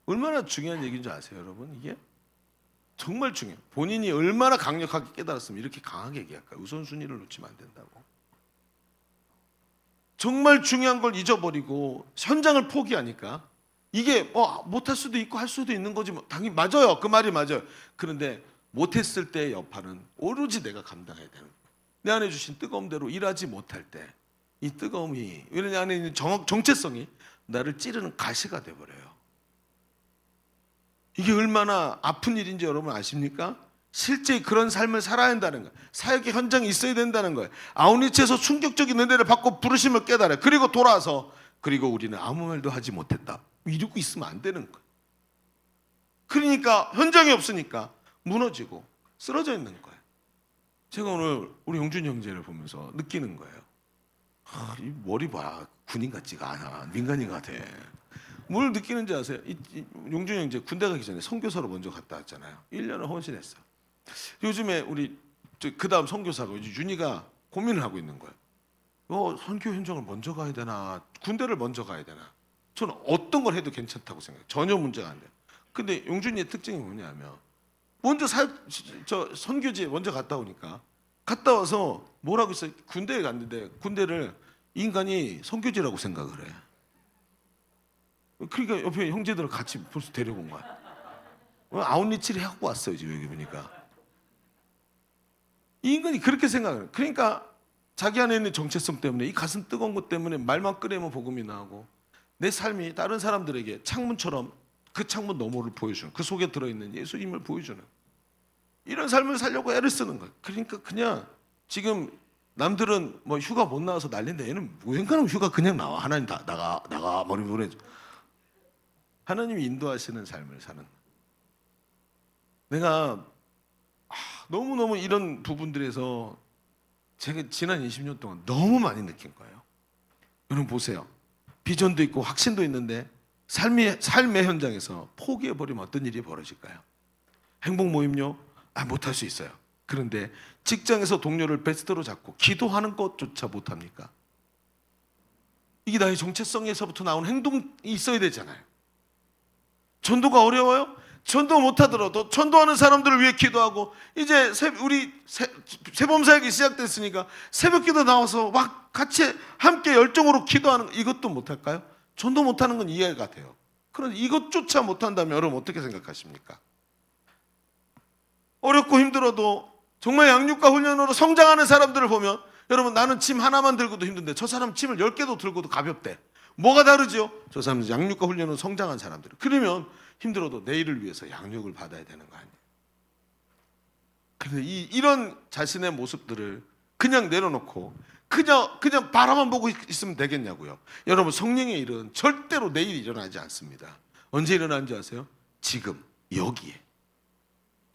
얼마나 중요한 얘기인 줄 아세요, 여러분? 이게 정말 중요해요. 본인이 얼마나 강력하게 깨달았으면 이렇게 강하게 얘기할까요? 우선순위를 놓치면 안 된다고. 정말 중요한 걸 잊어버리고 현장을 포기하니까 이게 못할 수도 있고 할 수도 있는 거지. 당연히 맞아요. 그 말이 맞아요. 그런데 못했을 때의 여파는 오로지 내가 감당해야 되는 거예요. 내 안에 주신 뜨거움대로 일하지 못할 때 이 뜨거움이, 내 안에 있는 정체성이 나를 찌르는 가시가 돼버려요. 이게 얼마나 아픈 일인지 여러분 아십니까? 실제 그런 삶을 살아야 한다는 거예요. 사역의 현장에 있어야 된다는 거예요. 아우니치에서 충격적인 은혜를 받고 부르심을 깨달아요. 그리고 돌아와서 그리고 우리는 아무 말도 하지 못했다. 이러고 있으면 안 되는 거예요. 그러니까 현장이 없으니까 무너지고 쓰러져 있는 거예요. 제가 오늘 우리 용준이 형제를 보면서 느끼는 거예요. 이 머리 봐. 군인 같지가 않아. 민간인 같아. 뭘 느끼는지 아세요? 용준이 형제 군대 가기 전에 선교사로 먼저 갔다 왔잖아요. 1년을 헌신했어. 요즘에 우리 그 다음 선교사가 윤희가 고민을 하고 있는 거예요. 선교 현장을 먼저 가야 되나, 군대를 먼저 가야 되나. 저는 어떤 걸 해도 괜찮다고 생각해요. 전혀 문제가 안 돼요. 근데 용준이의 특징이 뭐냐면 먼저 선교지에 먼저 갔다 오니까 갔다 와서 뭐라고 했어요? 군대에 갔는데 군대를 이 인간이 선교지라고 생각을 해. 그러니까 옆에 형제들을 같이 벌써 데려온 거야. 아웃리치를 하고 왔어요 지금 여기 보니까. 이 인간이 그렇게 생각을 해요. 그러니까 자기 안에 있는 정체성 때문에, 이 가슴 뜨거운 것 때문에 말만 꺼내면 복음이 나오고, 내 삶이 다른 사람들에게 창문처럼 그 창문 너머를 보여주는, 그 속에 들어있는 예수님을 보여주는 이런 삶을 살려고 애를 쓰는 거예요. 그러니까 그냥 지금 남들은 뭐 휴가 못 나와서 난리인데 얘는 웬간하면 휴가 그냥 나와. 하나님 나가 머리 보내. 하나님이 인도하시는 삶을 사는. 내가 너무너무 이런 부분들에서 제가 지난 20년 동안 너무 많이 느낀 거예요. 여러분 보세요. 비전도 있고 확신도 있는데 삶의 현장에서 포기해버리면 어떤 일이 벌어질까요? 행복 모임요? 못할 수 있어요. 그런데 직장에서 동료를 베스트로 잡고 기도하는 것조차 못합니까? 이게 나의 정체성에서부터 나온 행동이 있어야 되잖아요. 전도가 어려워요? 전도 못하더라도 전도하는 사람들을 위해 기도하고, 이제 우리 세범사역이 시작됐으니까 새벽기도 나와서 막 같이 함께 열정으로 기도하는 거, 이것도 못할까요? 전도 못하는 건 이해가 돼요. 그런데 이것조차 못한다면 여러분 어떻게 생각하십니까? 어렵고 힘들어도 정말 양육과 훈련으로 성장하는 사람들을 보면, 여러분 나는 짐 하나만 들고도 힘든데 저 사람 짐을 10개도 들고도 가볍대. 뭐가 다르죠? 저 사람은 양육과 훈련으로 성장한 사람들. 그러면 힘들어도 내일을 위해서 양육을 받아야 되는 거 아니에요? 근데 이런 자신의 모습들을 그냥 내려놓고 그냥 바라만 보고 있으면 되겠냐고요. 여러분, 성령의 일은 절대로 내일 일어나지 않습니다. 언제 일어나는지 아세요? 지금 여기에.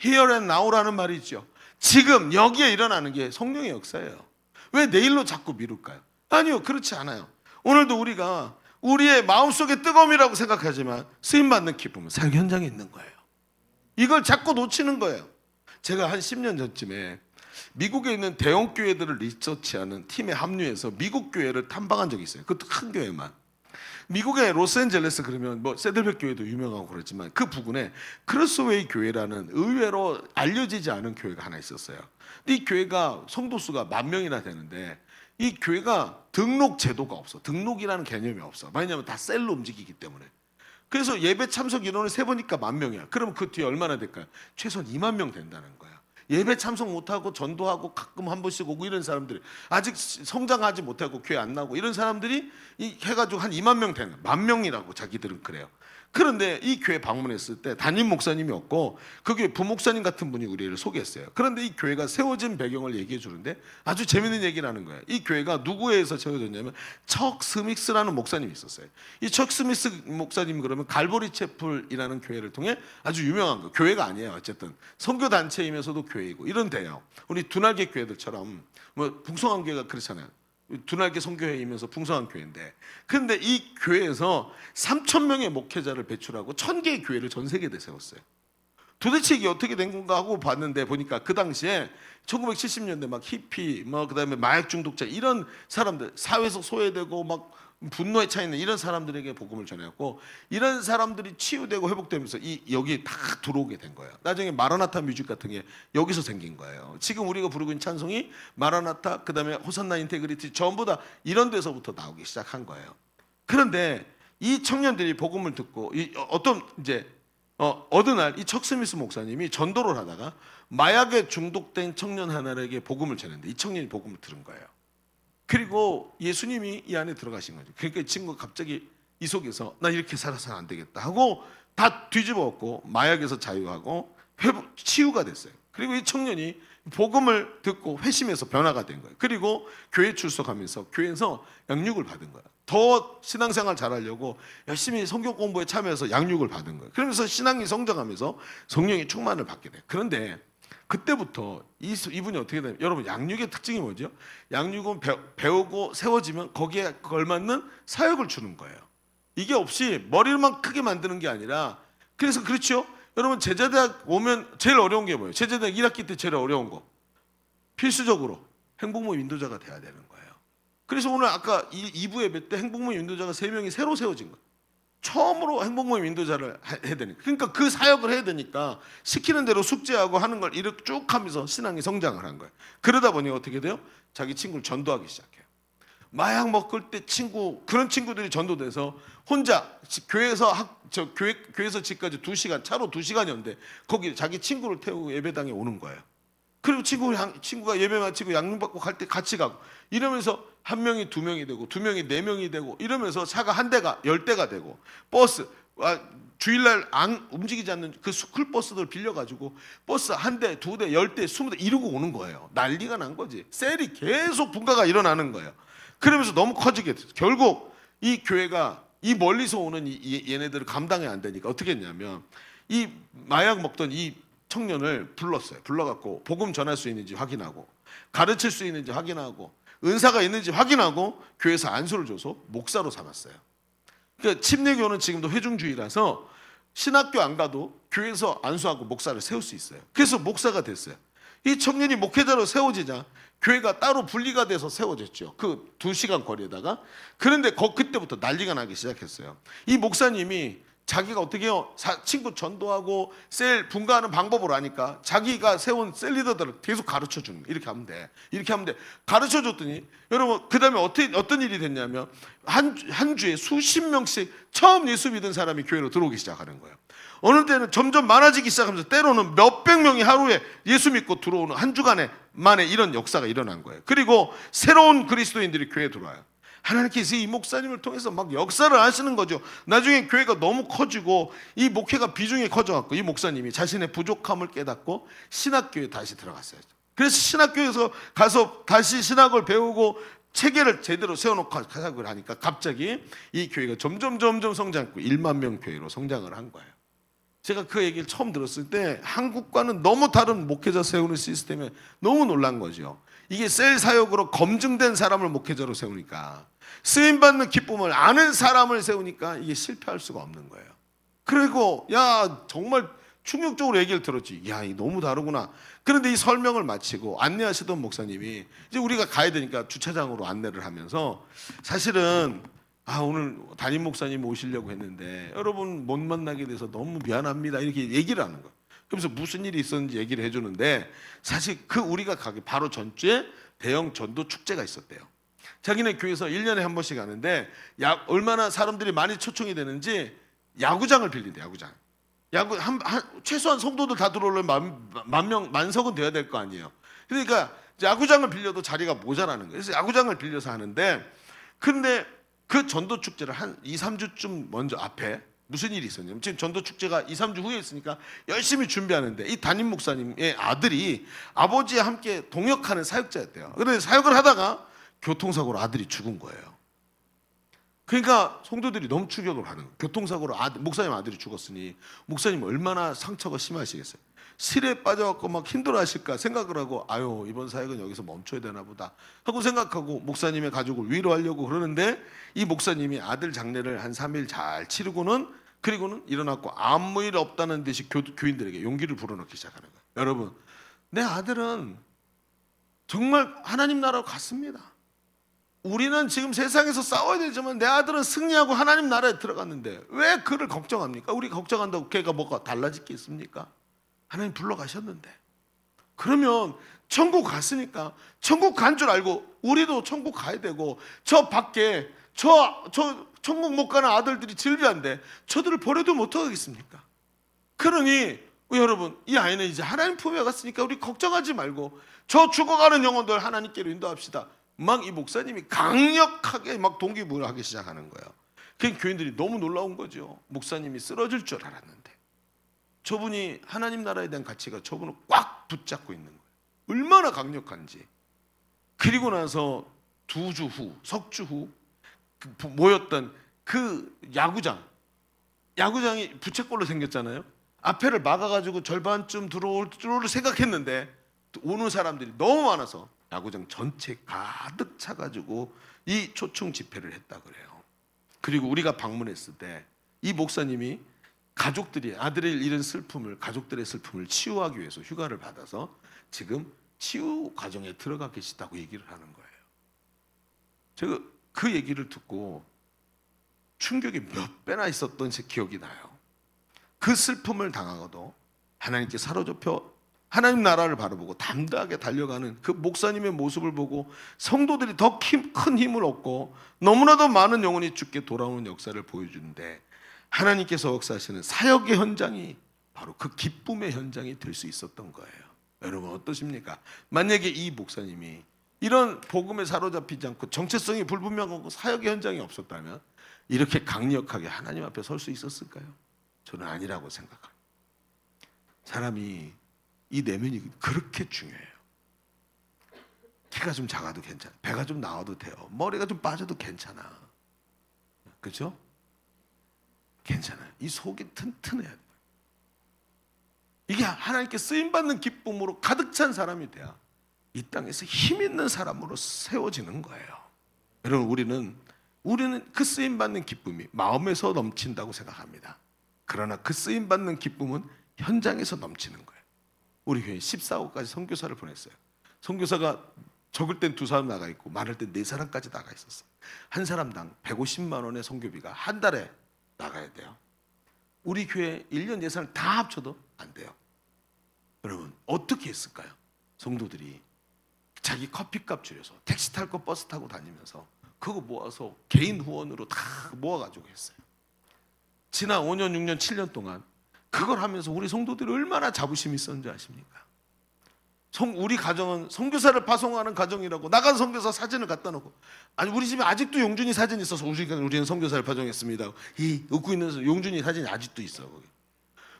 Here and now라는 말이 있죠. 지금 여기에 일어나는 게 성령의 역사예요. 왜 내일로 자꾸 미룰까요? 아니요, 그렇지 않아요. 오늘도 우리가 우리의 마음속의 뜨거움이라고 생각하지만 쓰임받는 기쁨은 사역 현장에 있는 거예요. 이걸 자꾸 놓치는 거예요. 제가 한 10년 전쯤에 미국에 있는 대형 교회들을 리서치하는 팀에 합류해서 미국 교회를 탐방한 적이 있어요. 그것도 큰 교회만. 미국의 로스앤젤레스 그러면 뭐 세들백 교회도 유명하고 그렇지만 그 부근에 크로스웨이 교회라는 의외로 알려지지 않은 교회가 하나 있었어요. 이 교회가 성도 수가 10,000명이나 되는데 이 교회가 등록 제도가 없어. 등록이라는 개념이 없어. 왜냐하면 다 셀로 움직이기 때문에. 그래서 예배 참석 인원을 세보니까 10,000명이야. 그럼 그 뒤에 얼마나 될까요? 최소한 20,000명 된다는 거야. 예배 참석 못하고 전도하고 가끔 한 번씩 오고 이런 사람들이, 아직 성장하지 못하고 교회 안 나오고 이런 사람들이 해가지고 한 20,000명 되는, 10,000명이라고 자기들은 그래요. 그런데 이 교회 방문했을 때 담임 목사님이 없고 그 교회 부목사님 같은 분이 우리를 소개했어요. 그런데 이 교회가 세워진 배경을 얘기해 주는데 아주 재밌는 얘기를 하는 거예요. 이 교회가 누구에서 세워졌냐면 척 스믹스라는 목사님이 있었어요. 이 척 스미스 목사님, 그러면 갈보리 채플이라는 교회를 통해 아주 유명한 거, 교회가 아니에요. 어쨌든 선교 단체이면서도 교회이고 이런 데요. 우리 두날개 교회들처럼 뭐 풍성한 교회가 그렇잖아요. 두날개 선교회이면서 풍성한 교회인데, 근데 이 교회에서 3,000명의 목회자를 배출하고 1,000개의 교회를 전 세계에 세웠어요. 도대체 이게 어떻게 된 건가 하고 봤는데, 보니까 그 당시에 1970년대 막 히피, 뭐 그다음에 마약 중독자 이런 사람들, 사회에서 소외되고 막 분노에 차 있는 이런 사람들에게 복음을 전했고, 이런 사람들이 치유되고 회복되면서 여기 다 들어오게 된 거예요. 나중에 마라나타 뮤직 같은 게 여기서 생긴 거예요. 지금 우리가 부르고 있는 찬송이 마라나타, 그다음에 호산나 인테그리티 전부 다 이런 데서부터 나오기 시작한 거예요. 그런데 이 청년들이 복음을 듣고 어느 날 이 척 스미스 목사님이 전도를 하다가 마약에 중독된 청년 하나에게 복음을 전했는데 이 청년이 복음을 들은 거예요. 그리고 예수님이 이 안에 들어가신 거죠. 그러니까 이 친구가 갑자기 이 속에서 나 이렇게 살아서는 안 되겠다 하고 다 뒤집어 엎고 마약에서 자유하고 치유가 됐어요. 그리고 이 청년이 복음을 듣고 회심해서 변화가 된 거예요. 그리고 교회 출석하면서 교회에서 양육을 받은 거예요. 더 신앙생활 잘하려고 열심히 성경 공부에 참여해서 양육을 받은 거예요. 그러면서 신앙이 성장하면서 성령의 충만을 받게 돼요. 그런데 그때부터 이분이 어떻게 되냐면, 여러분 양육의 특징이 뭐죠? 양육은 배우고 세워지면 거기에 걸맞는 사역을 주는 거예요. 이게 없이 머리만 크게 만드는 게 아니라, 그래서 그렇죠? 여러분 제자대학 오면 제일 어려운 게 뭐예요? 제자대학 1학기 때 제일 어려운 거, 필수적으로 행복모임 인도자가 돼야 되는 거예요. 그래서 오늘 아까 2부 예배 때 행복모임 인도자가 3명이 새로 세워진 거예요. 처음으로 행복모임 인도자를 해야 되니까. 그러니까 그 사역을 해야 되니까 시키는 대로 숙제하고 하는 걸 이렇게 쭉 하면서 신앙이 성장을 한 거예요. 그러다 보니 어떻게 돼요? 자기 친구를 전도하기 시작해요. 마약 먹을 때 그런 친구들이 전도돼서 혼자 교회에서 집까지 2시간, 차로 2시간이었는데 거기 자기 친구를 태우고 예배당에 오는 거예요. 그리고 친구가 예배 마치고 양육받고 갈 때 같이 가고 이러면서 1명이 2명이 되고 2명이 4명이 되고 이러면서 차가 1대가 10대가 되고, 버스 주일날 안 움직이지 않는 그 스쿨버스들 빌려가지고 버스 1대, 2대, 10대, 20대 이러고 오는 거예요. 난리가 난 거지. 셀이 계속 분가가 일어나는 거예요. 그러면서 너무 커지게 됐어요. 결국 이 교회가 이 멀리서 오는 얘네들을 감당이 안 되니까 어떻게 했냐면, 이 마약 먹던 이 청년을 불렀어요. 불러갖고 복음 전할 수 있는지 확인하고, 가르칠 수 있는지 확인하고, 은사가 있는지 확인하고 교회에서 안수를 줘서 목사로 삼았어요. 그러니까 침례교는 지금도 회중주의라서 신학교 안 가도 교회에서 안수하고 목사를 세울 수 있어요. 그래서 목사가 됐어요. 이 청년이 목회자로 세워지자 교회가 따로 분리가 돼서 세워졌죠. 그 2시간 거리에다가. 그런데 그때부터 난리가 나기 시작했어요. 이 목사님이 자기가 어떻게 해요? 친구 전도하고 셀 분가하는 방법을 아니까 자기가 세운 셀 리더들을 계속 가르쳐 주는 거예요. 이렇게 하면 돼. 이렇게 하면 돼. 가르쳐 줬더니 여러분 그다음에 어떤 일이 됐냐면 한 주에 수십 명씩 처음 예수 믿은 사람이 교회로 들어오기 시작하는 거예요. 어느 때는 점점 많아지기 시작하면서 때로는 몇백 명이 하루에 예수 믿고 들어오는 한 주간에 만에 이런 역사가 일어난 거예요. 그리고 새로운 그리스도인들이 교회에 들어와요. 하나님께서 이 목사님을 통해서 막 역사를 하시는 거죠. 나중에 교회가 너무 커지고 이 목회가 비중이 커져갖고 이 목사님이 자신의 부족함을 깨닫고 신학교에 다시 들어갔어요. 그래서 신학교에서 가서 다시 신학을 배우고 체계를 제대로 세워놓고 사역을 하니까 갑자기 이 교회가 점점 성장했고 1만 명 교회로 성장을 한 거예요. 제가 그 얘기를 처음 들었을 때 한국과는 너무 다른 목회자 세우는 시스템에 너무 놀란 거죠. 이게 셀 사역으로 검증된 사람을 목회자로 세우니까, 쓰임받는 기쁨을 아는 사람을 세우니까 이게 실패할 수가 없는 거예요. 그리고 정말 충격적으로 얘기를 들었지. 이게 너무 다르구나. 그런데 이 설명을 마치고 안내하시던 목사님이 이제 우리가 가야 되니까 주차장으로 안내를 하면서 사실은 오늘 담임 목사님 오시려고 했는데 여러분 못 만나게 돼서 너무 미안합니다. 이렇게 얘기를 하는 거예요. 그러면서 무슨 일이 있었는지 얘기를 해주는데 사실 우리가 가기 바로 전주에 대형 전도 축제가 있었대요. 자기네 교회에서 1년에 한 번씩 하는데 얼마나 사람들이 많이 초청이 되는지 야구장을 빌린대. 최소한 성도들 다 들어오려면 만석은 돼야 될 거 아니에요. 그러니까 야구장을 빌려도 자리가 모자라는 거예요. 그래서 야구장을 빌려서 하는데, 그런데 그 전도 축제를 한 2, 3주쯤 먼저 앞에 무슨 일이 있었냐면, 지금 전도 축제가 2, 3주 후에 있으니까 열심히 준비하는데 이 담임 목사님의 아들이 아버지와 함께 동역하는 사역자였대요. 그런데 사역을 하다가 교통사고로 아들이 죽은 거예요. 그러니까 성도들이 너무 충격을 하는 거예요. 교통사고로 목사님 아들이 죽었으니 목사님 얼마나 상처가 심하시겠어요. 실에 빠져갖고 막 힘들어하실까 생각을 하고 이번 사역은 여기서 멈춰야 되나 보다 하고 생각하고 목사님의 가족을 위로하려고 그러는데, 이 목사님이 아들 장례를 한 3일 잘 치르고는 그리고는 일어났고 아무 일 없다는 듯이 교인들에게 용기를 불어넣기 시작하는 거예요. 여러분, 내 아들은 정말 하나님 나라로 갔습니다. 우리는 지금 세상에서 싸워야 되지만 내 아들은 승리하고 하나님 나라에 들어갔는데 왜 그를 걱정합니까? 우리 걱정한다고 걔가 뭐가 달라질 게 있습니까? 하나님 불러가셨는데. 그러면 천국 갔으니까 천국 간 줄 알고 우리도 천국 가야 되고, 저 밖에 저 천국 못 가는 아들들이 질비한데 저들을 버려도 못하겠습니까? 그러니 여러분, 이 아이는 이제 하나님 품에 갔으니까 우리 걱정하지 말고 저 죽어가는 영혼들 하나님께로 인도합시다. 막 이 목사님이 강력하게 막 동기부여를 하기 시작하는 거예요. 그 교인들이 너무 놀라운 거죠. 목사님이 쓰러질 줄 알았는데 저분이 하나님 나라에 대한 가치가 저분을 꽉 붙잡고 있는 거예요. 얼마나 강력한지. 그리고 나서 2주 후, 석주 후 모였던 그 야구장이 부채꼴로 생겼잖아요. 앞에를 막아가지고 절반쯤 들어올 줄 생각했는데 오는 사람들이 너무 많아서 야구장 전체 가득 차가지고 이 초청 집회를 했다 그래요. 그리고 우리가 방문했을 때 이 목사님이 가족들이 아들을 잃은 가족들의 슬픔을 치유하기 위해서 휴가를 받아서 지금 치유 과정에 들어가 계시다고 얘기를 하는 거예요. 제가 그 얘기를 듣고 충격이 몇 배나 있었던 제 기억이 나요. 그 슬픔을 당하고도 하나님께 사로잡혀 하나님 나라를 바라보고 담대하게 달려가는 그 목사님의 모습을 보고 성도들이 더 큰 힘을 얻고 너무나도 많은 영혼이 주께 돌아오는 역사를 보여주는데, 하나님께서 역사하시는 사역의 현장이 바로 그 기쁨의 현장이 될 수 있었던 거예요. 여러분 어떠십니까? 만약에 이 목사님이 이런 복음에 사로잡히지 않고 정체성이 불분명하고 사역의 현장이 없었다면 이렇게 강력하게 하나님 앞에 설 수 있었을까요? 저는 아니라고 생각합니다. 사람이 이 내면이 그렇게 중요해요. 키가 좀 작아도 괜찮아. 배가 좀 나와도 돼요. 머리가 좀 빠져도 괜찮아. 그렇죠? 괜찮아요. 이 속이 튼튼해야 돼요. 이게 하나님께 쓰임받는 기쁨으로 가득 찬 사람이 돼야 이 땅에서 힘 있는 사람으로 세워지는 거예요. 여러분, 우리는 그 쓰임받는 기쁨이 마음에서 넘친다고 생각합니다. 그러나 그 쓰임받는 기쁨은 현장에서 넘치는 거예요. 우리 교회 14호까지 선교사를 보냈어요. 선교사가 적을 땐 2사람 나가 있고 많을 땐 4사람까지 나가 있었어. 한 사람당 150만 원의 선교비가 한 달에 나가야 돼요. 우리 교회 1년 예산을 다 합쳐도 안 돼요. 여러분 어떻게 했을까요? 성도들이 자기 커피값 줄여서 택시 탈 거 버스 타고 다니면서 그거 모아서 개인 후원으로 다 모아가지고 했어요. 지난 5년, 6년, 7년 동안 그걸 하면서 우리 성도들이 얼마나 자부심이 있었는지 아십니까? 우리 가정은 선교사를 파송하는 가정이라고 나간 선교사 사진을 갖다 놓고, 아니 우리 집에 아직도 용준이 사진이 있어서 우리는 선교사를 파송했습니다. 이 웃고 있는 용준이 사진이 아직도 있어 거기.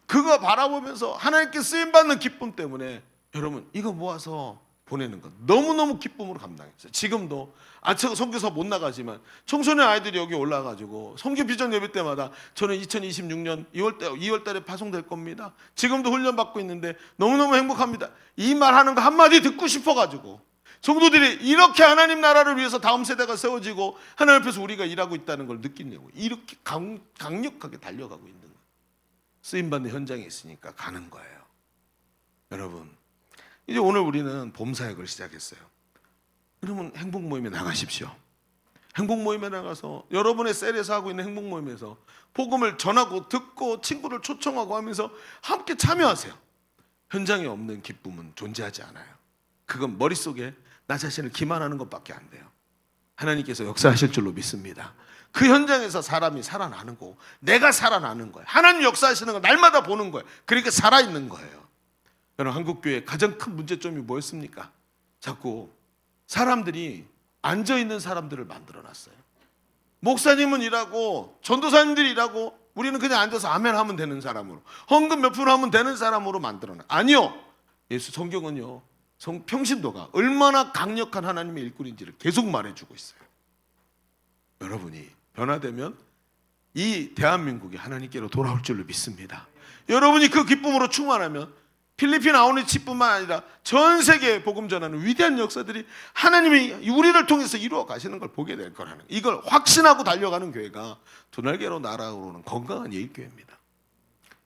그거 바라보면서 하나님께 쓰임 받는 기쁨 때문에 여러분 이거 모아서 보내는 것 너무너무 기쁨으로 감당했어요. 지금도 제가 선교사 못 나가지만 청소년 아이들이 여기 올라가지고 선교 비전 예배 때마다 저는 2026년 2월 달에 파송될 겁니다. 지금도 훈련 받고 있는데 너무너무 행복합니다. 이 말하는 거 한마디 듣고 싶어가지고 성도들이 이렇게 하나님 나라를 위해서 다음 세대가 세워지고 하나님 앞에서 우리가 일하고 있다는 걸 느끼려고 이렇게 강력하게 달려가고 있는 거예요. 쓰임받는 현장에 있으니까 가는 거예요. 여러분 이제 오늘 우리는 봄사역을 시작했어요. 그러면 행복 모임에 나가십시오. 행복 모임에 나가서 여러분의 셀에서 하고 있는 행복 모임에서 복음을 전하고 듣고 친구를 초청하고 하면서 함께 참여하세요. 현장에 없는 기쁨은 존재하지 않아요. 그건 머릿속에 나 자신을 기만하는 것밖에 안 돼요. 하나님께서 역사하실 줄로 믿습니다. 그 현장에서 사람이 살아나는 거고 내가 살아나는 거예요. 하나님 역사하시는 거 날마다 보는 거예요. 그러니까 살아있는 거예요. 여러분 한국교회 가장 큰 문제점이 뭐였습니까? 자꾸 사람들이 앉아있는 사람들을 만들어놨어요. 목사님은 일하고 전도사님들이 일하고 우리는 그냥 앉아서 아멘 하면 되는 사람으로, 헌금 몇 푼 하면 되는 사람으로 만들어놔. 아니요. 예수 성경은요 평신도가 얼마나 강력한 하나님의 일꾼인지를 계속 말해주고 있어요. 여러분이 변화되면 이 대한민국이 하나님께로 돌아올 줄로 믿습니다. 여러분이 그 기쁨으로 충만하면 필리핀 아우니치뿐만 아니라 전 세계에 복음 전하는 위대한 역사들이 하나님이 우리를 통해서 이루어 가시는 걸 보게 될 거라는, 이걸 확신하고 달려가는 교회가 두 날개로 날아오르는 건강한 예일교회입니다.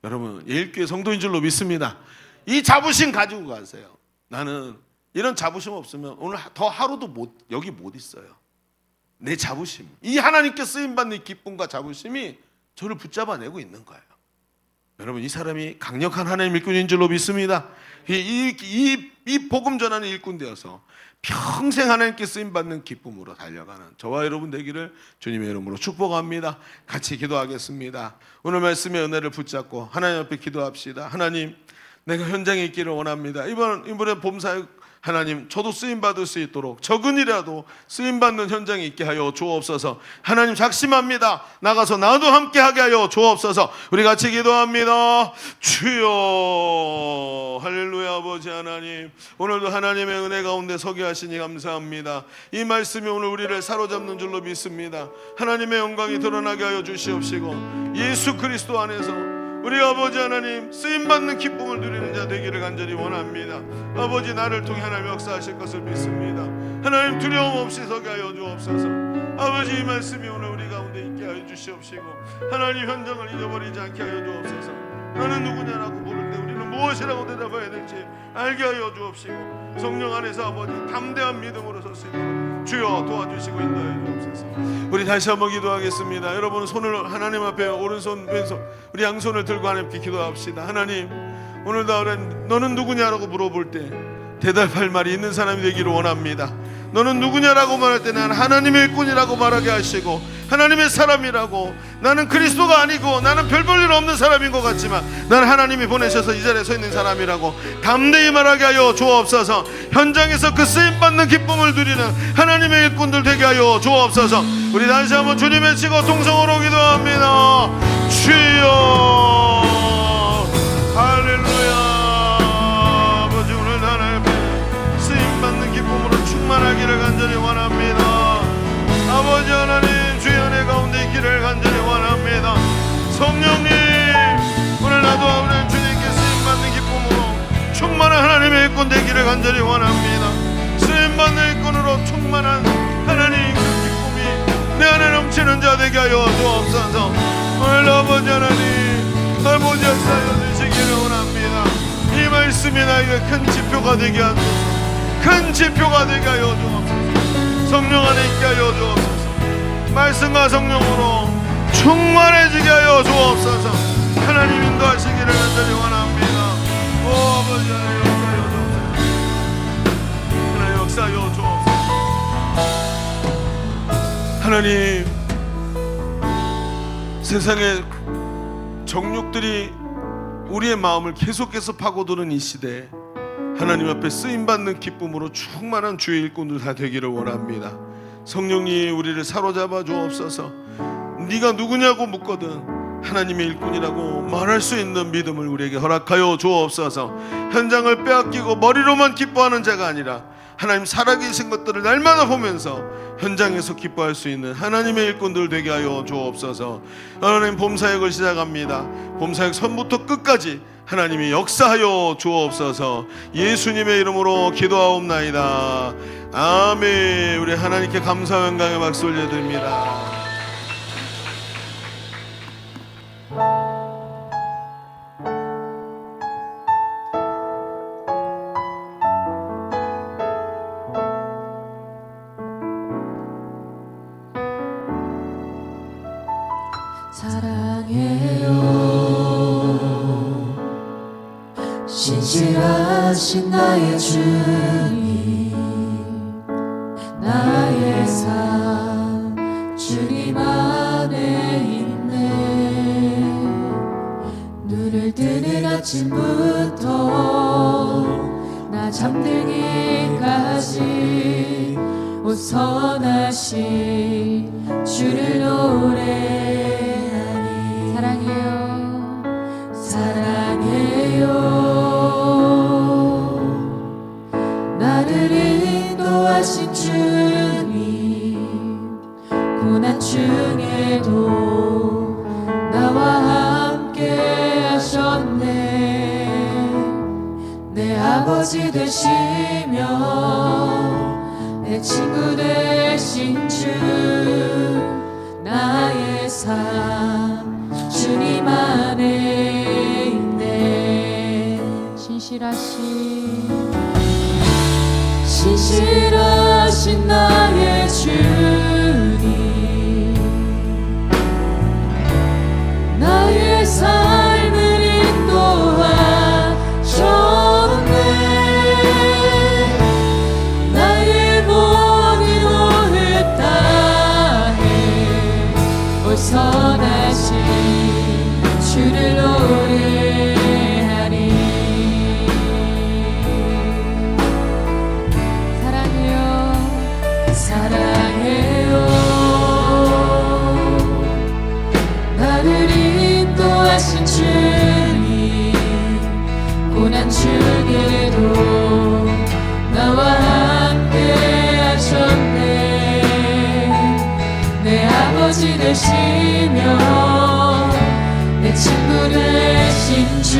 여러분 예일교회 성도인 줄로 믿습니다. 이 자부심 가지고 가세요. 나는 이런 자부심 없으면 오늘 더 하루도 여기 못 있어요. 내 자부심, 이 하나님께 쓰임받는 기쁨과 자부심이 저를 붙잡아내고 있는 거예요. 여러분 이 사람이 강력한 하나님 일꾼인 줄로 믿습니다. 이 복음 전하는 일꾼 되어서 평생 하나님께 쓰임받는 기쁨으로 달려가는 저와 여러분 되기를 주님의 이름으로 축복합니다. 같이 기도하겠습니다. 오늘 말씀의 은혜를 붙잡고 하나님 앞에 기도합시다. 하나님 내가 현장에 있기를 원합니다. 이번에 봄사역 하나님 저도 쓰임받을 수 있도록 적은이라도 쓰임받는 현장에 있게 하여 주옵소서. 하나님 작심합니다. 나가서 나도 함께하게 하여 주옵소서. 우리 같이 기도합니다. 주여 할렐루야. 아버지 하나님 오늘도 하나님의 은혜 가운데 서게 하시니 감사합니다. 이 말씀이 오늘 우리를 사로잡는 줄로 믿습니다. 하나님의 영광이 드러나게 하여 주시옵시고 예수 그리스도 안에서 우리 아버지 하나님 쓰임받는 기쁨을 누리는 자 되기를 간절히 원합니다. 아버지 나를 통해 하나님 역사하실 것을 믿습니다. 하나님 두려움 없이 서게 하여 주옵소서. 아버지 이 말씀이 오늘 우리 가운데 있게 하여 주시옵시고 하나님 현장을 잊어버리지 않게 하여 주옵소서. 너는 누구냐라고 물을 때 우리는 무엇이라고 대답해야 될지 알게 하여 주옵시고 성령 안에서 아버지 담대한 믿음으로 설 수 있도록 주여 도와주시고 인도하여 주옵소서. 우리 다시 한번 기도하겠습니다. 여러분 손을 하나님 앞에 오른손 왼손 우리 양손을 들고 하나님께 기도합시다. 하나님 오늘도 너는 누구냐라고 물어볼 때 대답할 말이 있는 사람이 되기를 원합니다. 너는 누구냐라고 말할 때 나는 하나님의 일꾼이라고 말하게 하시고 하나님의 사람이라고, 나는 그리스도가 아니고 나는 별 볼 일 없는 사람인 것 같지만 나는 하나님이 보내셔서 이 자리에 서 있는 사람이라고 담대히 말하게 하여 주옵소서. 현장에서 그 쓰임받는 기쁨을 누리는 하나님의 일꾼들 되게 하여 주옵소서. 우리 다시 한번 주님 외치고 동성으로 기도합니다. 주여 할렐루야. 아버지 오늘 하나님 쓰임받는 기쁨으로 충만하기를 간절히 원합니다. 아버지 하나님 주의 은혜 가운데 있기를 간절히 원합니다. 성령님 오늘 나도 하나님 주님께 쓰임받는 기쁨으로 충만한 하나님의 일꾼 되기를 간절히 원합니다. 쓰임받는 일꾼으로 충만한 하나님 그 기쁨이 내 안에 넘치는 자 되게 하여 주옵소서. 오늘 아버지 하나님 아버지 역사하여 주시기를 원합니다. 이 말씀이 나의 나에게 큰 지표가 되게 하소서. 큰 지표가 되게 하여 주옵소서. 성령 안에 있게 하여 주옵소서. 말씀과 성령으로 충만해지게 하여 주옵소서. 하나님 인도하시기를 간절히 원합니다. 오 아버지 하나님 역사하여 주옵소서. 하나님, 세상의 정욕들이 우리의 마음을 계속해서 파고드는 이 시대에 하나님 앞에 쓰임받는 기쁨으로 충만한 주의 일꾼들 다 되기를 원합니다. 성령님 우리를 사로잡아 주옵소서. 네가 누구냐고 묻거든 하나님의 일꾼이라고 말할 수 있는 믿음을 우리에게 허락하여 주옵소서. 현장을 빼앗기고 머리로만 기뻐하는 자가 아니라 하나님 살아계신 것들을 날마다 보면서 현장에서 기뻐할 수 있는 하나님의 일꾼들 되게 하여 주옵소서. 하나님 봄사역을 시작합니다. 봄사역 선부터 끝까지 하나님이 역사하여 주옵소서. 예수님의 이름으로 기도하옵나이다. 아멘. 우리 하나님께 감사와 영광의 박수 올려드립니다. 사랑해요 신실하신 나의 주님 나의 삶 주님 안에 있네 눈을 뜨는 아침부터 나 잠들기까지 오 선하신 주를 노래하니 사랑해요 사랑해요 나를 인도하신 주님 고난 중에도 나와 함께 하셨네 내 아버지 되시며 내 친구 되신 주 나의 삶 주님 안에 있네 신실하신 나의 주님 나의 삶을 인도하셨네 나의 모든 오늘 땅에 오 선하신 주를 노래하리 사랑해요 나를 인도하신 주님 고난 중에도 나와 함께 하셨네 내 아버지 되시며 내 친구 되신 주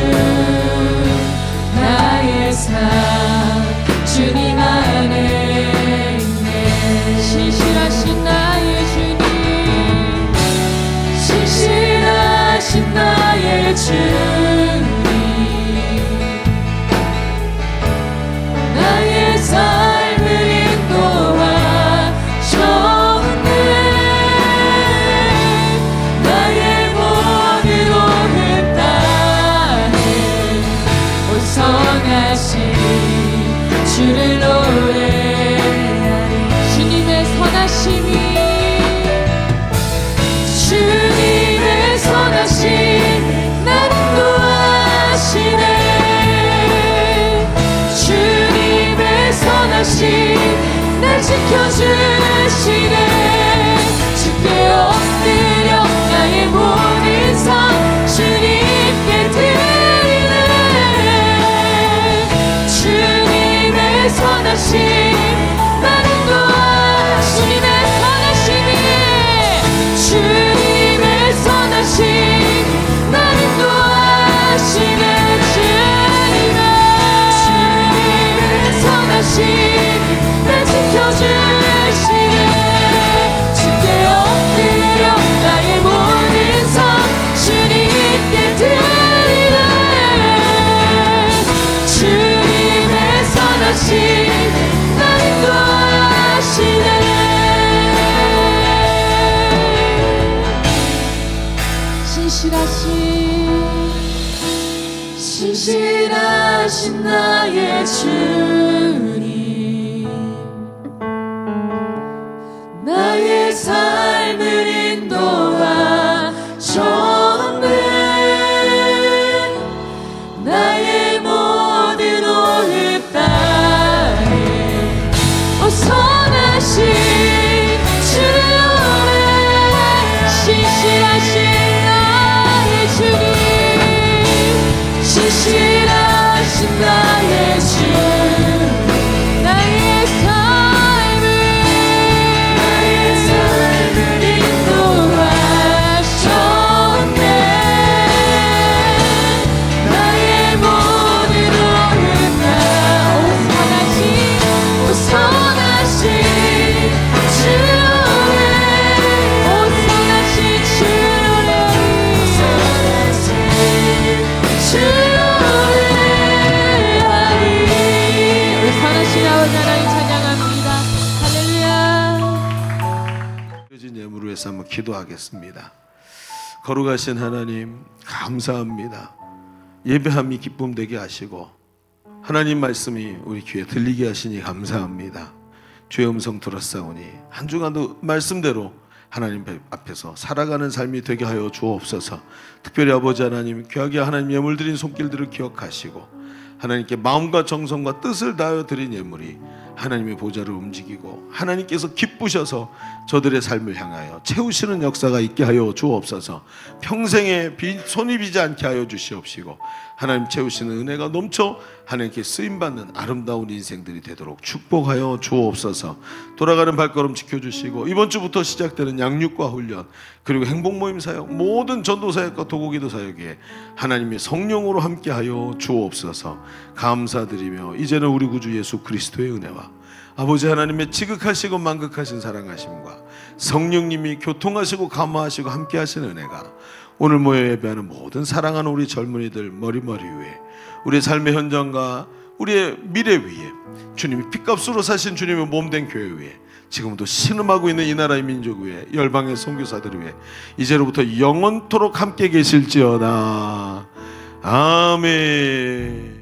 나의 삶 주님 안에 신실하신 나의 주님 신실하신 나의 주님 나의 삶을 인도하셨네 나의 모든 오늘 땅에 오 선하신 주를 노래하리 주님의 선하심 나를 인도하시네 주님의 선하심 날 지켜주시네 주께 엎드려 나의 모든 삶 주님께 드리네 주님의 선하심 나를 인도하시네 주님의 선하심 나를 인도하시네 주님의 선하심 날 지켜주시네 주께 엎드려 나의 모든 삶 주님께 드리네 주님 신실하신 나의 주님, 나의 삶을 인도하셨네. 나의 모든 오흡 땅에 선하신 주를 노래. 신실하신 나의 주님, 신실하신 나의 주, 나의 삶을 인도하셨네. 나의 모든 오흡 다 선하신 주 노래. 선하신 주 노래. 주 노래하리. 우리 선하신 아버지 하나님 찬양합니다. 할렐루야. 드려진 예물을 위해서 한번 기도하겠습니다. 거룩하신 하나님 감사합니다. 예배함이 기쁨 되게 하시고 하나님 말씀이 우리 귀에 들리게 하시니 감사합니다. 주의 음성 들었사오니 한 주간도 말씀대로 하나님 앞에서 살아가는 삶이 되게 하여 주옵소서. 특별히 아버지 하나님, 귀하게 하나님 예물 드린 손길들을 기억하시고 하나님께 마음과 정성과 뜻을 다하여 드린 예물이 하나님의 보좌를 움직이고 하나님께서 기쁘셔서 저들의 삶을 향하여 채우시는 역사가 있게 하여 주옵소서. 평생에 손이 비지 않게 하여 주시옵시고 하나님 채우시는 은혜가 넘쳐 하나님께 쓰임받는 아름다운 인생들이 되도록 축복하여 주옵소서. 돌아가는 발걸음 지켜주시고 이번 주부터 시작되는 양육과 훈련 그리고 행복모임 사역 모든 전도사역과 도구기도 사역에 하나님의 성령으로 함께하여 주옵소서. 감사드리며 이제는 우리 구주 예수 그리스도의 은혜와 아버지 하나님의 지극하시고 만극하신 사랑하심과 성령님이 교통하시고 감화하시고 함께하신 은혜가 오늘 모여 예배하는 모든 사랑하는 우리 젊은이들 머리머리 위에 우리의 삶의 현장과 우리의 미래 위에 주님이 핏값으로 사신 주님의 몸된 교회 위에 지금도 신음하고 있는 이 나라의 민족 위에 열방의 선교사들 위에 이제로부터 영원토록 함께 계실지어다. 아멘.